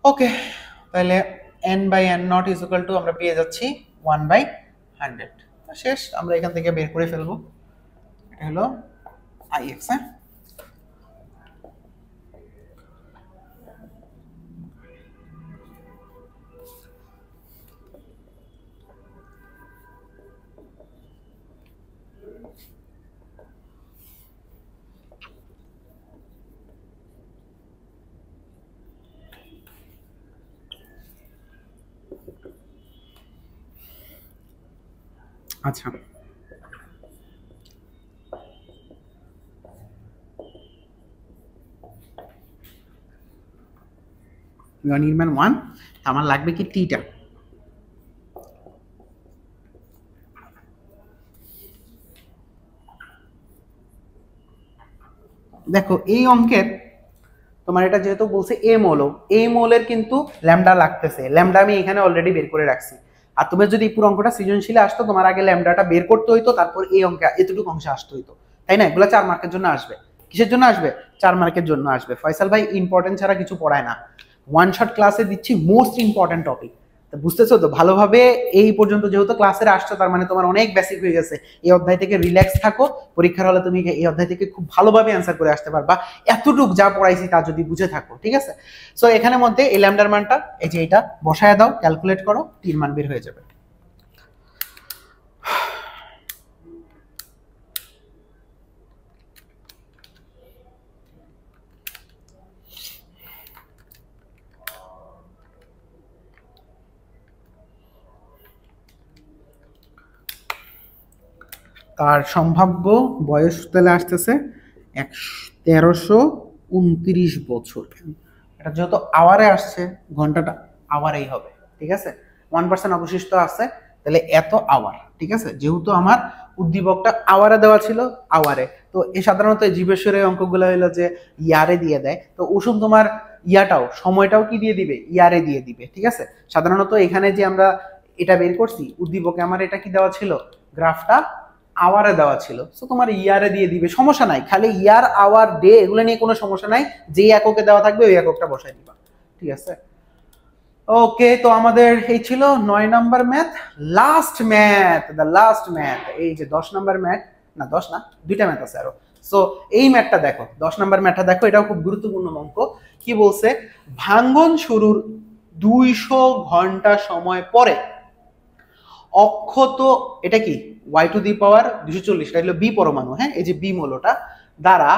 ওকে, তাহলে n/n not is equal two আমরা পেয়ে যাচ্ছি 1/100। শেষ, আমরা এখান থেকে বের করে ফেলবো, এটা হলো ix। হ্যাঁ, আচ্ছা, নির্মাণ 1, আমার লাগবে কি টিটা। দেখো এই অঙ্কের তোমার এটা যেহেতু বলছে এ মৌল, এই মৌলের কিন্তু ল্যামডা লাগতেছে, ল্যামডা আমি এখানে অলরেডি বের করে রাখছি। আর তুমি যদি পুরো অঙ্কটা সৃজনশীলে আসতো তোমার আগে ল্যামডাটা বের করতে হইতো, তারপর এই অঙ্কে এতটুকু অংশে আসতে হইতো, তাই না? এগুলো 4 মার্কের জন্য আসবে। কিসের জন্য আসবে? 4 মার্কের জন্য আসবে। ফয়সাল ভাই ইম্পর্টেন্ট ছাড়া কিছু পড়ায় না, ওয়ান শট ক্লাসে দিচ্ছি মোস্ট ইম্পর্টেন্ট টপিক। তো বুঝতেছো তো ভালোভাবে, এই পর্যন্ত যেহেতু ক্লাসে আসছো তার মানে তোমার অনেক বেসিক হয়ে গেছে। এই অধ্যায় থেকে রিল্যাক্স থাকো, পরীক্ষার হলে তুমি এই অধ্যায় থেকে খুব ভালোভাবে অ্যান্সার করে আসতে পারবা এতটুক যা পড়াইছি তা যদি বুঝে থাকো, ঠিক আছে? সো এখানে মধ্যে এই ল্যামডার মানটা এই যে এটা বসায় দাও, ক্যালকুলেট করো, টির মান বের হয়ে যাবে। তার সম্ভাব্য বয়স তাহলে আসতেছে 1329 বছর। এটা যেহেতু আওয়ারে আসছে, ঘন্টাটা আওয়ারেই হবে, ঠিক আছে। 1% অবশিষ্ট আছে, তাহলে এত আওয়ার, ঠিক আছে। যেহেতু আমার উদ্দীপকটা আওয়ারে দেওয়া ছিল, আওয়ারে, তো এই সাধারণত জীবেশ্বরের অঙ্কগুলো হলো যে ইয়ারে দিয়ে দেয়, তো ওষুধ তোমার ইয়াটাও সময়টাও কি দিয়ে দিবে, ইয়ারে দিয়ে দিবে, ঠিক আছে। সাধারণত এখানে যে আমরা এটা বের করছি উদ্দীপকে, আমার এটা কি দেওয়া ছিল, গ্রাফটা আওয়ারে দেওয়া ছিল, সো তোমার ইয়ারে দিয়ে দিবে, সমস্যা নাই। খালি ইয়ার, আওয়ার, ডে এগুলো নিয়ে কোনো সমস্যা নাই, যে এককে দেওয়া থাকবে ওই এককটা বসাই দিবা, ঠিক আছে। ওকে, তো আমাদের এই ছিল 9 number math. Last math, the last math, এই যে 10 নাম্বার ম্যাথ, না 10 না, দুইটা ম্যাথ আছে আরো। সো এই ম্যাথটা দেখো, 10 নাম্বার ম্যাথটা দেখো, এটাও খুব গুরুত্বপূর্ণ অঙ্ক। কি বলছে, ভাঙ্গন শুরুর 200 ঘন্টা সময় পরে অক্ষত, এটা কি y⁴ 240, এটা হলো বি পরমাণু, হ্যাঁ, এই যে বি মৌলটা দ্বারা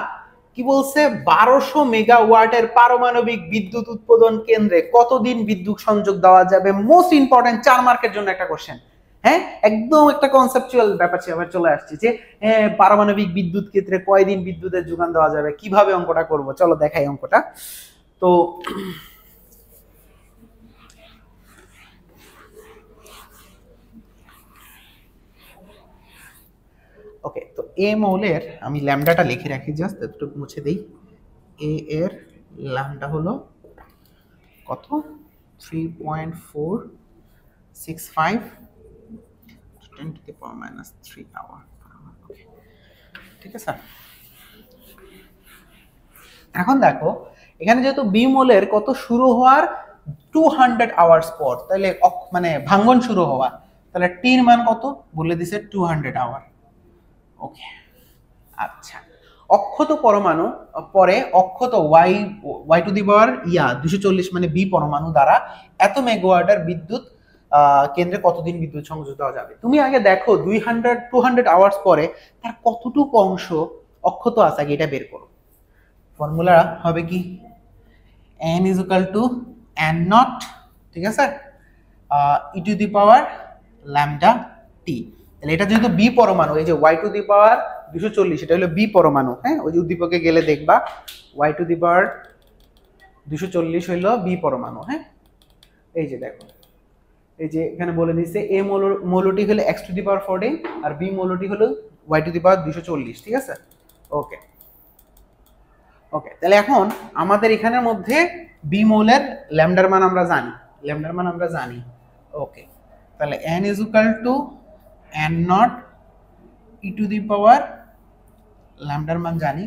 কি বলছে 1200 মেগাওয়াটের পারমাণবিক বিদ্যুৎ উৎপাদন কেন্দ্রে কতদিন বিদ্যুৎ সংযোগ দেওয়া যাবে। মোস্ট ইম্পর্টেন্ট 4 মার্কের জন্য একটা কোশ্চেন, হ্যাঁ, একদম একটা কনসেপচুয়াল ব্যাপার চলে আসছে যে পারমাণবিক বিদ্যুৎ ক্ষেত্রে কয়দিন বিদ্যুতের যোগান দেওয়া যাবে, কিভাবে অঙ্কটা করব, চলো দেখাই অঙ্কটা। তো ওকে, তো এ মৌলের আমি ল্যামডাটা লিখে রাখি, জাস্ট এতটুকু মুছে দেই। এ এর ল্যামডা হলো কত, 3.465 10⁻³ আওয়ার, ওকে, ঠিক আছে। এখন দেখো এখানে যেহেতু বি মোলের কত শুরু হওয়ার 200 আওয়ার্স পর, তাহলে মানে ভাঙ্গন শুরু হওয়া, তাহলে টির মান কত বলে দিছে 200 আওয়ার, ওকে। আচ্ছা, অক্ষত পরমাণু পরে অক্ষত y⁴ 240 মানে বি পরমাণু দ্বারা এত মেগাওয়াটের বিদ্যুৎ কেন্দ্রে কতদিন বিদ্যুৎ সংযোগ দেওয়া যাবে। তুমি আগে দেখো 200 আওয়ার্স পরে তার কতটুকু অংশ অক্ষত আছে, আগে এটা বের করো। ফর্মুলা হবে কি, n = n0, ঠিক আছে, e⁴ λT। তাহলে এটা যেহেতু বি পরমাণু, এই যে y⁴ 240 এটা হলো বি পরমাণু, হ্যাঁ, ওই যে উদ্দীপকে গেলে দেখবা y⁴ 240 হইলো বি পরমাণু, হ্যাঁ। এই যে দেখো, এই যে এখানে বলে দিচ্ছে এ মৌলটি হলো x⁴14 আর বি মৌলটি হলো y⁴ 240, ঠিক আছে। ওকে ওকে, তাহলে এখন আমাদের এখানের মধ্যে বি মৌলের ল্যামডার মান আমরা জানি, ওকে। তাহলে n = n0 e⁴ ল্যামডার মান জানি,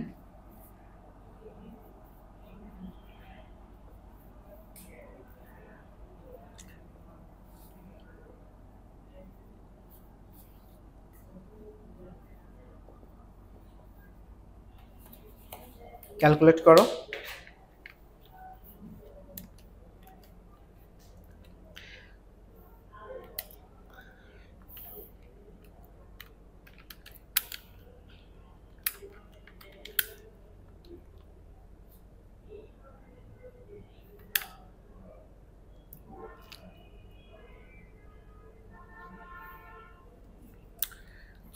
ক্যালকুলেট করো।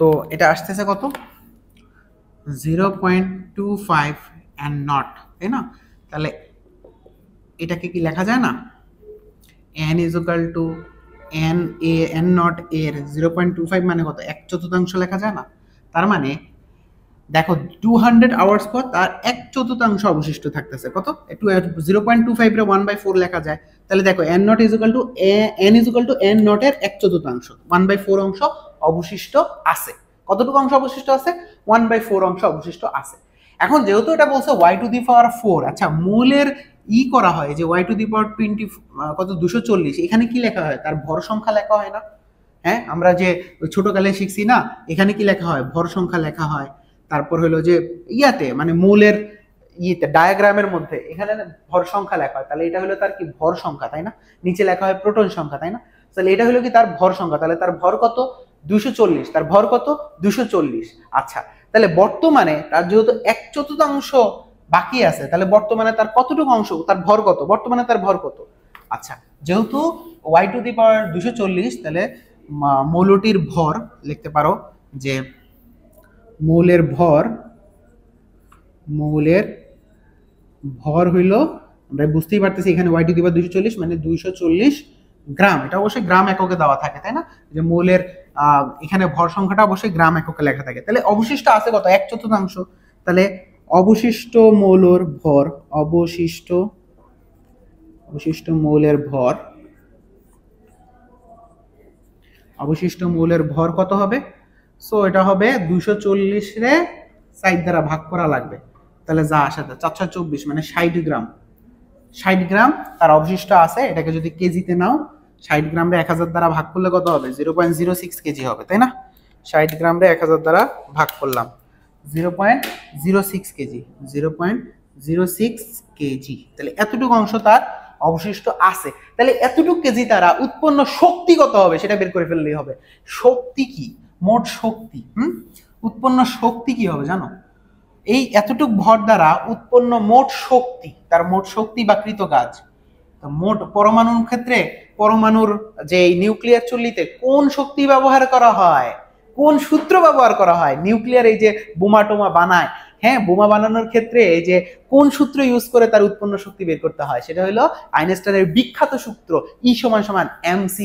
তো এটা আসতেছে কত, 0.25 and not, তাই না। তাহলে এটাকে কি লেখা যায় না, n = n0 এর 0.25 মানে কত, 1/4 লেখা যায় না। তার মানে দেখো 200 আওয়ার্স পর তার 1/4 অবশিষ্ট থাকতেছে, কত, 0.25 রে 1/4 লেখা যায়। তাহলে দেখো n0 = n0 এর 1/4, 1/4 অংশ অবশিষ্ট আছে। কতটুকু অংশ অবশিষ্ট আছে, 1/4 অংশ অবশিষ্ট আছে। এখন যেহেতু এটা বলছে y⁴, আচ্ছা মৌলের করা হয় যে y⁴20 কত 240, এখানে কি লেখা হয়, তার ভর সংখ্যা লেখা হয় না, হ্যাঁ। আমরা যে ছোটকালে শিখছি না, এখানে কি লেখা হয়, ভর সংখ্যা লেখা হয়। তারপর হলো যে মানে মৌলের ডায়াগ্রামের মধ্যে এখানে ভর সংখ্যা লেখা হয়, তাহলে এটা হলো তার কি ভর সংখ্যা, তাই না। নিচে লেখা হয় প্রোটন সংখ্যা, তাই না। তাহলে এটা হলো কি তার ভর সংখ্যা, তাহলে তার ভর কত 240, তার ভর কত 240। আচ্ছা, তাহলে বর্তমানে তার যেহেতু 1/4 বাকি আছে, তাহলে বর্তমানে তার কতটুকু অংশ, তার ভর কত, বর্তমানে তার ভর কত। আচ্ছা, যেহেতু y⁴ 240, তাহলে মৌলটির ভর লিখতে পারো যে মৌলের ভর হইল, আমরা বুঝতেই পারতেছি এখানে y টু দি পাওয়ার 240 মানে 240 গ্রাম। এটা অবশ্যই গ্রাম এককে দেওয়া থাকে, তাই না? যে মৌলের এখানে ভর সংখ্যাটা অবশ্যই গ্রাম এককে লেখা থাকে। তাহলে অবশিষ্ট আছে কত? 1/4। তাহলে অবশিষ্ট মৌলের ভর, অবশিষ্ট মৌলের ভর কত হবে? সো এটা হবে 240 রে 60 দ্বারা ভাগ করা লাগবে। তাহলে যা আসে 424 মানে 60 গ্রাম। 60 গ্রাম তার অবশিষ্ট আছে। এটাকে যদি কেজিতে নাও, 60 গ্রাম রে 1000 দ্বারা ভাগ করলে কত হবে? 0.06 কেজি হবে, তাই না? 60 গ্রাম রে 1000 দ্বারা ভাগ করলাম, 0.06 কেজি, 0.06 কেজি। তাহলে এতটুকু অংশ তার অবশিষ্ট আছে। তাহলে এতটুকু কেজি দ্বারা উৎপন্ন শক্তি কত হবে সেটা বের করে ফেললেই হবে। শক্তি কি? মোট শক্তি। উৎপন্ন শক্তি কি হবে জানো? এই এতটুক ভর দ্বারা উৎপন্ন মোট শক্তি, তার মোট শক্তি বা কৃত কাজ। মোট পরমাণুর ক্ষেত্রে পরমাণুর যে নিউক্লিয়ার চুল্লিতে কোন শক্তি ব্যবহার করা হয়, কোন সূত্র ব্যবহার করা হয়? নিউক্লিয়ার এই যে বোমা টোমা বানায়, হ্যাঁ, বোমা বানানোর ক্ষেত্রে এই যে কোন সূত্র ইউজ করে তার উৎপন্ন শক্তি বের করতে হয়? সেটা হলো আইনস্টাইনের বিখ্যাত সূত্র E = mc²।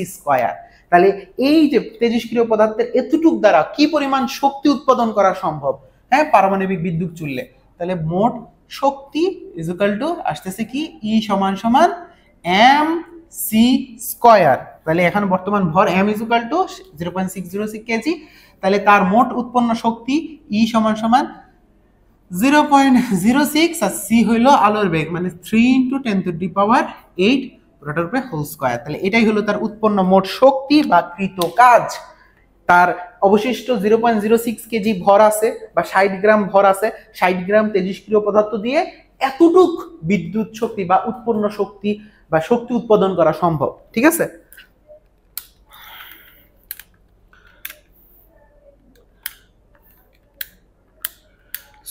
তাহলে এই যে তেজস্ক্রিয় পদার্থের এতটুক দ্বারা কি পরিমাণ শক্তি উৎপাদন করা সম্ভব, হ্যাঁ, পারমাণবিক বিদ্যুৎ চুল্লে। তাহলে মোট শক্তি = আসতেছে কি? E = mc²। তাহলে এখন বর্তমান ভর m = 0.606 কেজি। তাহলে তার মোট উৎপন্ন শক্তি E = 0.06 আর c হইল আলোর বেগ, মানে 3 × 10⁸ পুরোটার উপরে হোল স্কয়ার। তাহলে এটাই হলো তার উৎপন্ন মোট শক্তি বা কৃত কাজ। তার অবশিষ্ট 0.06 কেজি ভর আছে বা 60 গ্রাম ভর আছে। 60 গ্রাম তেজস্ক্রিয় পদার্থ দিয়ে এতটুক বিদ্যুৎ শক্তি বা উৎপন্ন শক্তি বা শক্তি উৎপাদন করা সম্ভব। ঠিক আছে?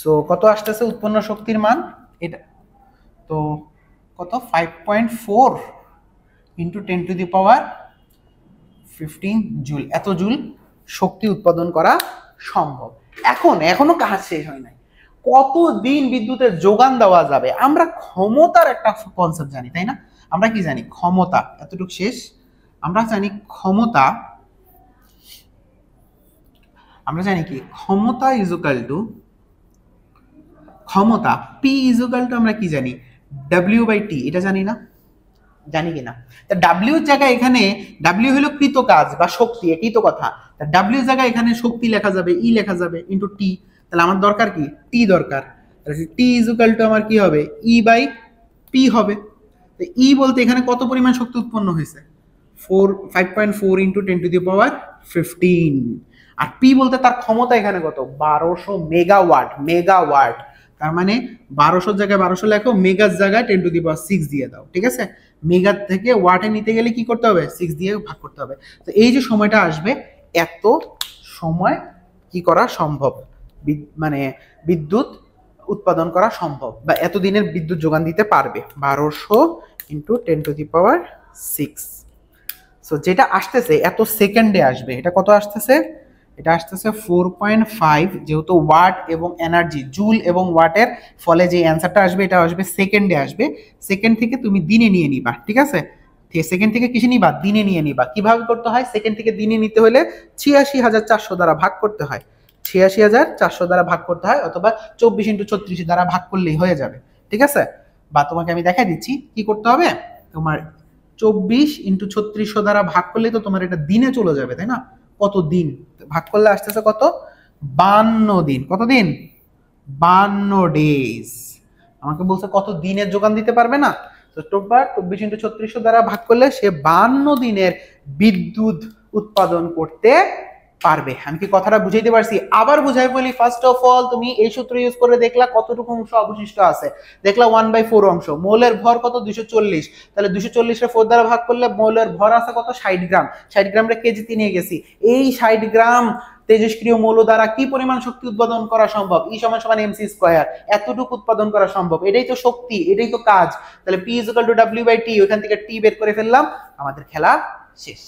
সো কত আসতেছে উৎপন্ন শক্তির মান? এটা তো কত? 5.4 × 10⁻15 জুল। এত জুল শক্তি উৎপাদন করা সম্ভব। এখনো কাজ শেষ হয় নাই। কতদিন বিদ্যুতের যোগান দেওয়া যাবে? আমরা ক্ষমতার একটা কনসেপ্ট জানি, তাই না? আমরা কি জানি? ক্ষমতা। এতটুকু শেষ। আমরা জানি ক্ষমতা, কি ক্ষমতা ক্ষমতা P = আমরা কি জানি? W/T। এটা জানি না? জানি কিনা? তা W এর জায়গায় এখানে W হলো কৃত কাজ বা শক্তি, একই তো কথা। তা W এর জায়গায় এখানে শক্তি লেখা যাবে, E লেখা যাবে * T। তাহলে আমার দরকার কি? T দরকার। তাহলে T = আমার কি হবে? E/P হবে। তো E বলতে এখানে কত পরিমাণ শক্তি উৎপন্ন হয়েছে? 5.4 × 10⁻15। আর P বলতে তার ক্ষমতা এখানে কত? 1200 মেগাওয়াট। তার মানে 1200 জায়গায় 1200 লেখো, মেগার জায়গায় 10⁶ দিয়ে দাও। ঠিক আছে? মেগা থেকে ওয়াটে নিতে গেলে কি করতে হবে? 6 দিয়ে ভাগ করতে হবে। তো এই যে সময়টা আসবে, এত সময় কি করা সম্ভব? মানে বিদ্যুৎ উৎপাদন করা সম্ভব বা এত দিনের বিদ্যুৎ যোগান দিতে পারবে 1200 × 10⁶। সো যেটা আসতেছে এত সেকেন্ডে আসবে। এটা কত আসতেছে? এটা আসতেছে 4.5, যেহেতু ওয়াট এবং এনার্জি জুল এবং ওয়াটের ফলে যে অ্যান্সারটা আসবে এটা আসবে সেকেন্ডে আসবে। সেকেন্ড থেকে তুমি দিনে নিয়ে নিবা। ঠিক আছে? সেকেন্ড থেকে কিসে নিবা? দিনে নিয়ে নিবা। কিভাবে করতে হয়? সেকেন্ড থেকে দিনে নিতে হলে ৮৬,৪০০ দ্বারা ভাগ করতে হয়। ৮৬,৪০০ দ্বারা ভাগ করতে হয়, অথবা 24 × 36 দ্বারা ভাগ করলেই হয়ে যাবে। ঠিক আছে? বা তোমাকে আমি দেখাই দিচ্ছি কি করতে হবে। তোমার 24 × 3600 দ্বারা ভাগ করলে তো তোমার এটা দিনে চলে যাবে, তাই না? কত দিন ভাগ করলে আসতেছে কত? 52 দিন। কত দিন? 52 ডেজ। আমাকে বলছে কত দিনের যোগান দিতে পারবে না? তো 24 × 3600 দ্বারা ভাগ করলে সে 52 দিনের বিদ্যুৎ উৎপাদন করতে পারবে। আমি কি কথাটা বুঝাইতে পারছি? আবার বুঝাই বলি। ফার্স্ট অফ অল তুমি এই সূত্র ইউজ করে দেখলা কতটুকু অংশ অবশিষ্ট আছে। দেখলা 1/4 অংশ। মৌলের ভর কত? 240। তাহলে 240 রে 4 দ্বারা ভাগ করলে মৌলের ভর আছে কত? 60 গ্রাম। 60 গ্রাম রে কেজিতে নিয়ে গেছি। এই 60 গ্রাম তেজস্ক্রিয় মৌল দ্বারা কি পরিমাণ শক্তি উৎপাদন করা সম্ভব? E = mc²। এতটুকু উৎপাদন করা সম্ভব। এটাই তো শক্তি, এটাই তো কাজ। তাহলে P = W/T। ওখান থেকে T বের করে ফেললাম, আমাদের খেলা শেষ।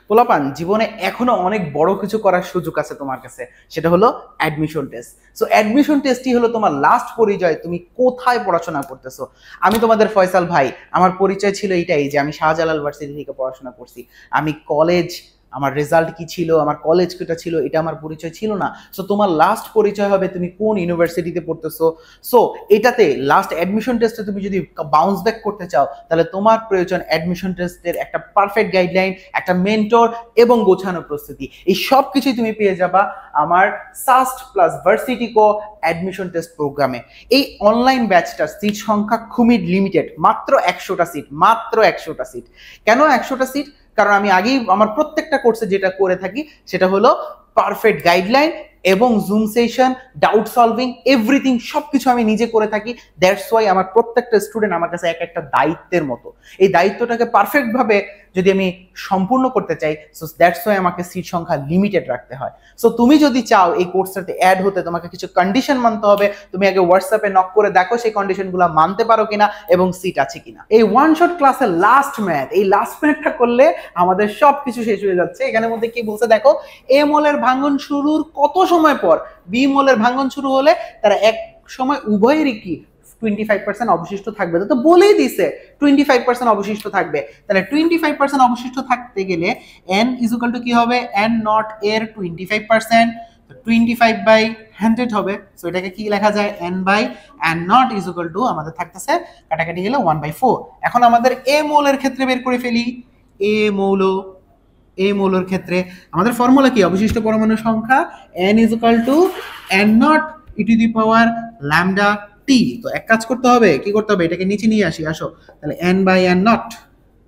পোলাপান জীবনে এখনো অনেক বড় কিছু করার সুযোগ আছে তোমার কাছে, সেটা হলো অ্যাডমিশন টেস্ট। সো অ্যাডমিশন টেস্টই হলো তোমার লাস্ট পরিচয়, তুমি কোথায় পড়াশোনা করতেছো। আমি তোমাদের ফয়সাল ভাই, আমার পরিচয় ছিল এটাই যে আমি শাহজালাল ভার্সিটি থেকে পড়াশোনা করছি। আমি কলেজ, আমার রেজাল্ট কি ছিল, আমার কলেজ কোটা ছিল, এটা আমার পরিচয় ছিল না। সো তোমার লাস্ট পরিচয় হবে তুমি কোন ইউনিভার্সিটিতে পড়তেছো। সো এটাতে লাস্ট অ্যাডমিশন টেস্টে তুমি যদি বাউন্স ব্যাক করতে চাও, তাহলে তোমার প্রয়োজন অ্যাডমিশন টেস্টের একটা পারফেক্ট গাইডলাইন, একটা মেন্টর এবং গোছানো প্রস্তুতি। এই সব কিছুই তুমি পেয়ে যাবা আমার সাস্ট প্লাস ভার্সিটিকো অ্যাডমিশন টেস্ট প্রোগ্রামে। এই অনলাইন ব্যাচটার সিট সংখ্যা খুবই লিমিটেড, মাত্র 100টা সিট, মাত্র 100টা সিট। কেন 100টা সিট? কারণ আমি আগেই আমার প্রত্যেকটা কোর্সে যেটা করে থাকি সেটা হলো পারফেক্ট গাইডলাইন এবং zoom session, doubt solving, everything সবকিছু আমি নিজে করে থাকি। দ্যাটস ওয়াই আমার প্রত্যেকটা স্টুডেন্ট আমার কাছে এক একটা দায়িত্বের মতো। এই দায়িত্বটাকে পারফেক্ট ভাবে যদি আমি সম্পূর্ণ করতে চাই, সো দ্যাটস ওয়াই আমাকে সিট সংখ্যা লিমিটেড রাখতে হয়। সো তুমি যদি চাও এই কোর্সটাতে অ্যাড হতে, তোমাকে কিছু কন্ডিশন মানতে হবে। তুমি আগে হোয়াটসঅ্যাপে নক করে দেখো সেই কন্ডিশনগুলো মানতে পারো কিনা এবং সিট আছে কিনা। এই ওয়ান শট ক্লাসের লাস্ট ম্যাথ, এই লাস্ট ম্যাথটা করলে আমাদের সবকিছু শেষ হয়ে যাচ্ছে। এখানের মধ্যে কি বলছে দেখো, এ মলের ভাঙন শুরুর কত সময় পর বি মলের ভাঙন শুরু হলে তারা এক সময় উভয়েরই কি 25% অবশিষ্ট থাকবে। তো বলেই দিছে 25% অবশিষ্ট থাকবে। তাহলে 25% অবশিষ্ট থাকতে গেলে n ইকুয়াল টু কি হবে, n নট এর 25%, 25/100 হবে। সো এটাকে কি লেখা যায়, n by n naught equal to আমাদের থাকতেছে কাটাকাটি গেলে 1/4। এখন আমাদের এ মৌলের ক্ষেত্রে বের করে ফেলি। এ মৌলের ক্ষেত্রে আমাদের ফর্মুলা কি, অবশিষ্ট পরমাণু সংখ্যা n equal to n not E to the power lambda T. তো এক কাজ করতে হবে, কি করতে হবে, এটাকে নিচে নিয়ে আসি, আসো। তাহলে n by n naught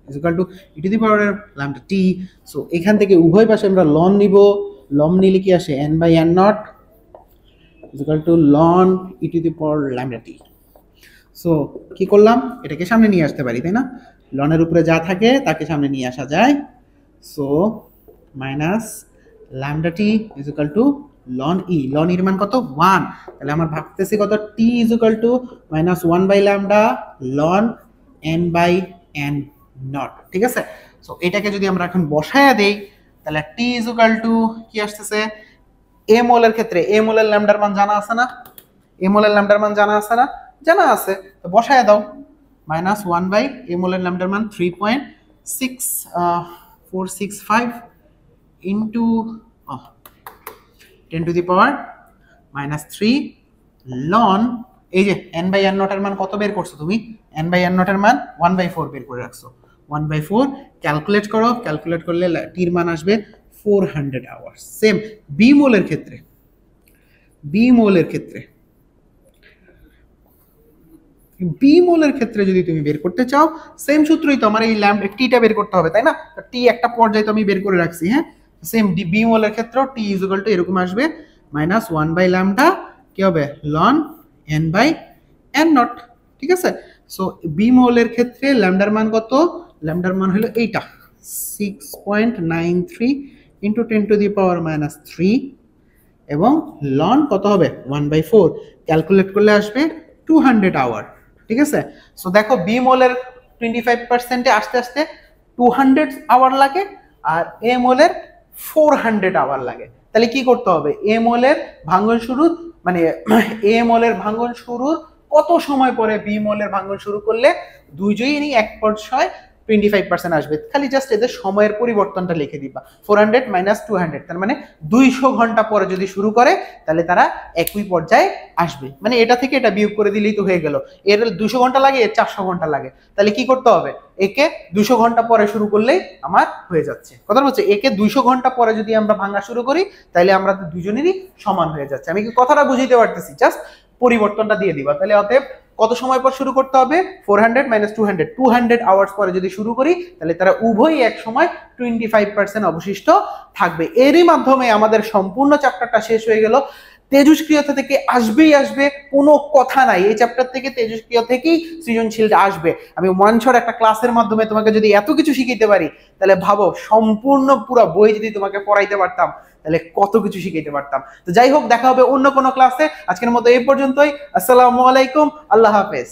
equal to e to the power lambda T. So এখান থেকে উভয় পাশে আমরা লন নিব, লন নিলে কি আসে, n by n naught equal to ln E to the power lambda T. So কি করলাম, এটাকে সামনে নিয়ে আসতে পারি, তাই না? লনের উপরে যা থাকে তাকে সামনে নিয়ে আসা যায়। So minus lambda T is equal to ln E, ln ইর মান কত, 1। তাহলে আমার ভাবতেছি কত, T is equal to minus 1 by lambda ln n by n not. ঠিক আছে? সো এটাকে যদি আমরা এখন বসায়া দেই, তাহলে টি ইজ ইকুয়াল টু কি আসতেছে, এ মোলের ক্ষেত্রে এ মোলের ল্যামডার মান জানা আছে না, এ মোলের ল্যামডার মান জানা আছে না, জানা আছে। তো বসায়া দাও, মাইনাস 1 বাই এ মোলের ল্যামডার মান 3.6465 into 10 to the power minus 3 ln, এই যে n বাই n নটের মান কত বের করছো তুমি, n বাই n নটের মান 1/4 বের করে রাখছো। 1/4 ক্যালকুলেট করো, ক্যালকুলেট করলে টির মান আসবে 400 আওয়ার্স। সেম বি মোলের ক্ষেত্রে, বি মোলের ক্ষেত্রে যদি তুমি বের করতে চাও, সেম সূত্রই তো, আমার এই ল্যামডা টিটা বের করতে হবে, তাই না? টি একটা পর্যায়ে তো আমি বের করে রাখছি। হ্যাঁ, সেম বি মোলের ক্ষেত্রে টি ইজ ইকুয়াল টু এরকম আসবে, মাইনাস 1 বাই ল্যামডা কি হবে, ln n by n not. ঠিক আছে? সো বি মোলের ক্ষেত্রে ল্যামডার মান কত, ল্যামডার মান হলো এইটা 6.93 into 10 to the power minus 3 এবং লন কত হবে 1/4, ক্যালকুলেট করলে আসবে 200 আওয়ার। ঠিক আছে? সো দেখো বি মোলের 25%-এ আসতে আসতে 200 আওয়ার লাগে, আর এ মোলের 400 আওয়ার লাগে। তাহলে কি করতে হবে, এ মোলের ভাঙন শুরুর মানে এ মোলের ভাঙন শুরুর কত সময় পরে বি মোলের ভাঙন শুরু করলে দুইজনই এক পর্যায়ে 25% আসবে। খালি জাস্ট এদের সময়ের পরিবর্তনটা লিখে দিবা, 400 মাইনাস 200, তার মানে 200 ঘন্টা পরে যদি শুরু করে তাহলে তারা একই পর্যায়ে আসবে। মানে এটা থেকে এটা বিয়োগ করে দিলেই তো হয়ে গেল। এর 200 ঘন্টা লাগে, এর 400 ঘন্টা লাগে। তাহলে কি করতে হবে, একে 200 ঘন্টা পরে শুরু করলেই আমার হয়ে যাচ্ছে। কথা বলছে, একে 200 ঘন্টা পরে যদি আমরা ভাঙা শুরু করি তাহলে আমরা দুজনেরই সমান হয়ে যাচ্ছে। আমি কি কথাটা বুঝাইতে পারতেছি? জাস্ট পরিবর্তনটা দিয়ে দিবা। তাহলে অতএব কত সময় পর শুরু করতে হবে, 400 মাইনাস 200 আওয়ার্স পরে যদি শুরু করি তাহলে তারা উভয়ই এক সময় 25% অবশিষ্ট থাকবে। এরই মাধ্যমে আমাদের সম্পূর্ণ চ্যাপ্টারটা শেষ হয়ে গেল। তেজস্ক্রিয়তা থেকে আসবেই আসবে, কোনো কথা নাই। এই চ্যাপ্টার থেকে তেজস্ক্রিয় থেকেই সৃজনশীলটা আসবে। আমি ওয়ান শট একটা ক্লাসের মাধ্যমে তোমাকে যদি এত কিছু শিখাইতে পারি, তাহলে ভাবো সম্পূর্ণ পুরো বই যদি তোমাকে পড়াইতে পারতাম তাহলে কত কিছু শিখাইতে পারতাম। তো যাই হোক, দেখা হবে অন্য কোনো ক্লাসে। আজকের মতো এই পর্যন্তই। আসসালামু আলাইকুম, আল্লাহ হাফেজ।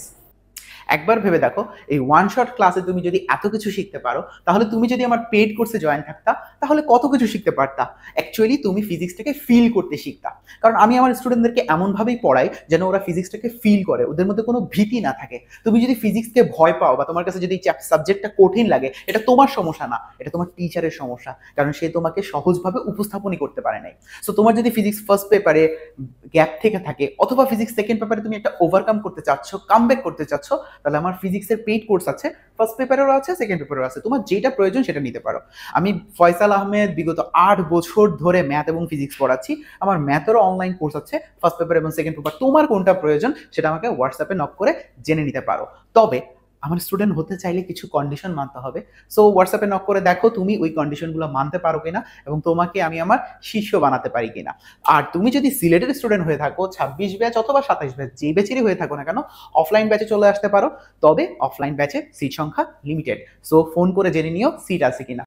একবার ভেবে দেখো, এই ওয়ান শট ক্লাসে তুমি যদি এত কিছু শিখতে পারো, তাহলে তুমি যদি আমার পেইড কোর্সে জয়েন থাকতা, তাহলে কত কিছু শিখতে পারতা। অ্যাকচুয়ালি তুমি ফিজিক্সটাকে ফিল করতে শিখতা। কারণ আমি আমার স্টুডেন্টদেরকে এমনভাবেই পড়াই যেন ওরা ফিজিক্সটাকে ফিল করে, ওদের মধ্যে কোনো ভীতি না থাকে। তুমি যদি ফিজিক্সকে ভয় পাও বা তোমার কাছে যদি সাবজেক্টটা কঠিন লাগে, এটা তোমার সমস্যা না, এটা তোমার টিচারের সমস্যা, কারণ সে তোমাকে সহজভাবে উপস্থাপনই করতে পারে নাই। সো তোমার যদি ফিজিক্স ফার্স্ট পেপারে গ্যাপ থেকে থাকে, অথবা ফিজিক্স সেকেন্ড পেপারে তুমি একটা ওভারকাম করতে চাচ্ছ, কামব্যাক করতে চাচ্ছ, তাহলে আমার ফিজিক্সের পেইড কোর্স আছে, ফার্স্ট পেপারেরও আছে, সেকেন্ড পেপারেরও আছে, তোমার যেটা প্রয়োজন সেটা নিতে পারো। আমি ফয়সাল আহমেদ বিগত 8 বছর ধরে ম্যাথ এবং ফিজিক্স পড়াচ্ছি। আমার ম্যাথেরও অনলাইন কোর্স আছে, ফার্স্ট পেপার এবং সেকেন্ড পেপার। তোমার কোনটা প্রয়োজন সেটা আমাকে হোয়াটসঅ্যাপে নক করে জেনে নিতে পারো। তবে আমার স্টুডেন্ট হতে চাইলে কিছু কন্ডিশন মানতে হবে। সো হোয়াটসঅ্যাপে নক করে দেখো তুমি ওই কন্ডিশনগুলো মানতে পারো কিনা, এবং তোমাকে আমি আমার শিষ্য বানাতে পারি কিনা। আর তুমি যদি সিলেটের স্টুডেন্ট হয়ে থাকো, 26 ব্যাচ অথবা 27 ব্যাচ, যেই ব্যাচেরই হয়ে থাকো না কেন, অফলাইন ব্যাচে চলে আসতে পারো। তবে অফলাইন ব্যাচে সিট সংখ্যা লিমিটেড। সো ফোন করে জেনে নিও সিট আছে কিনা।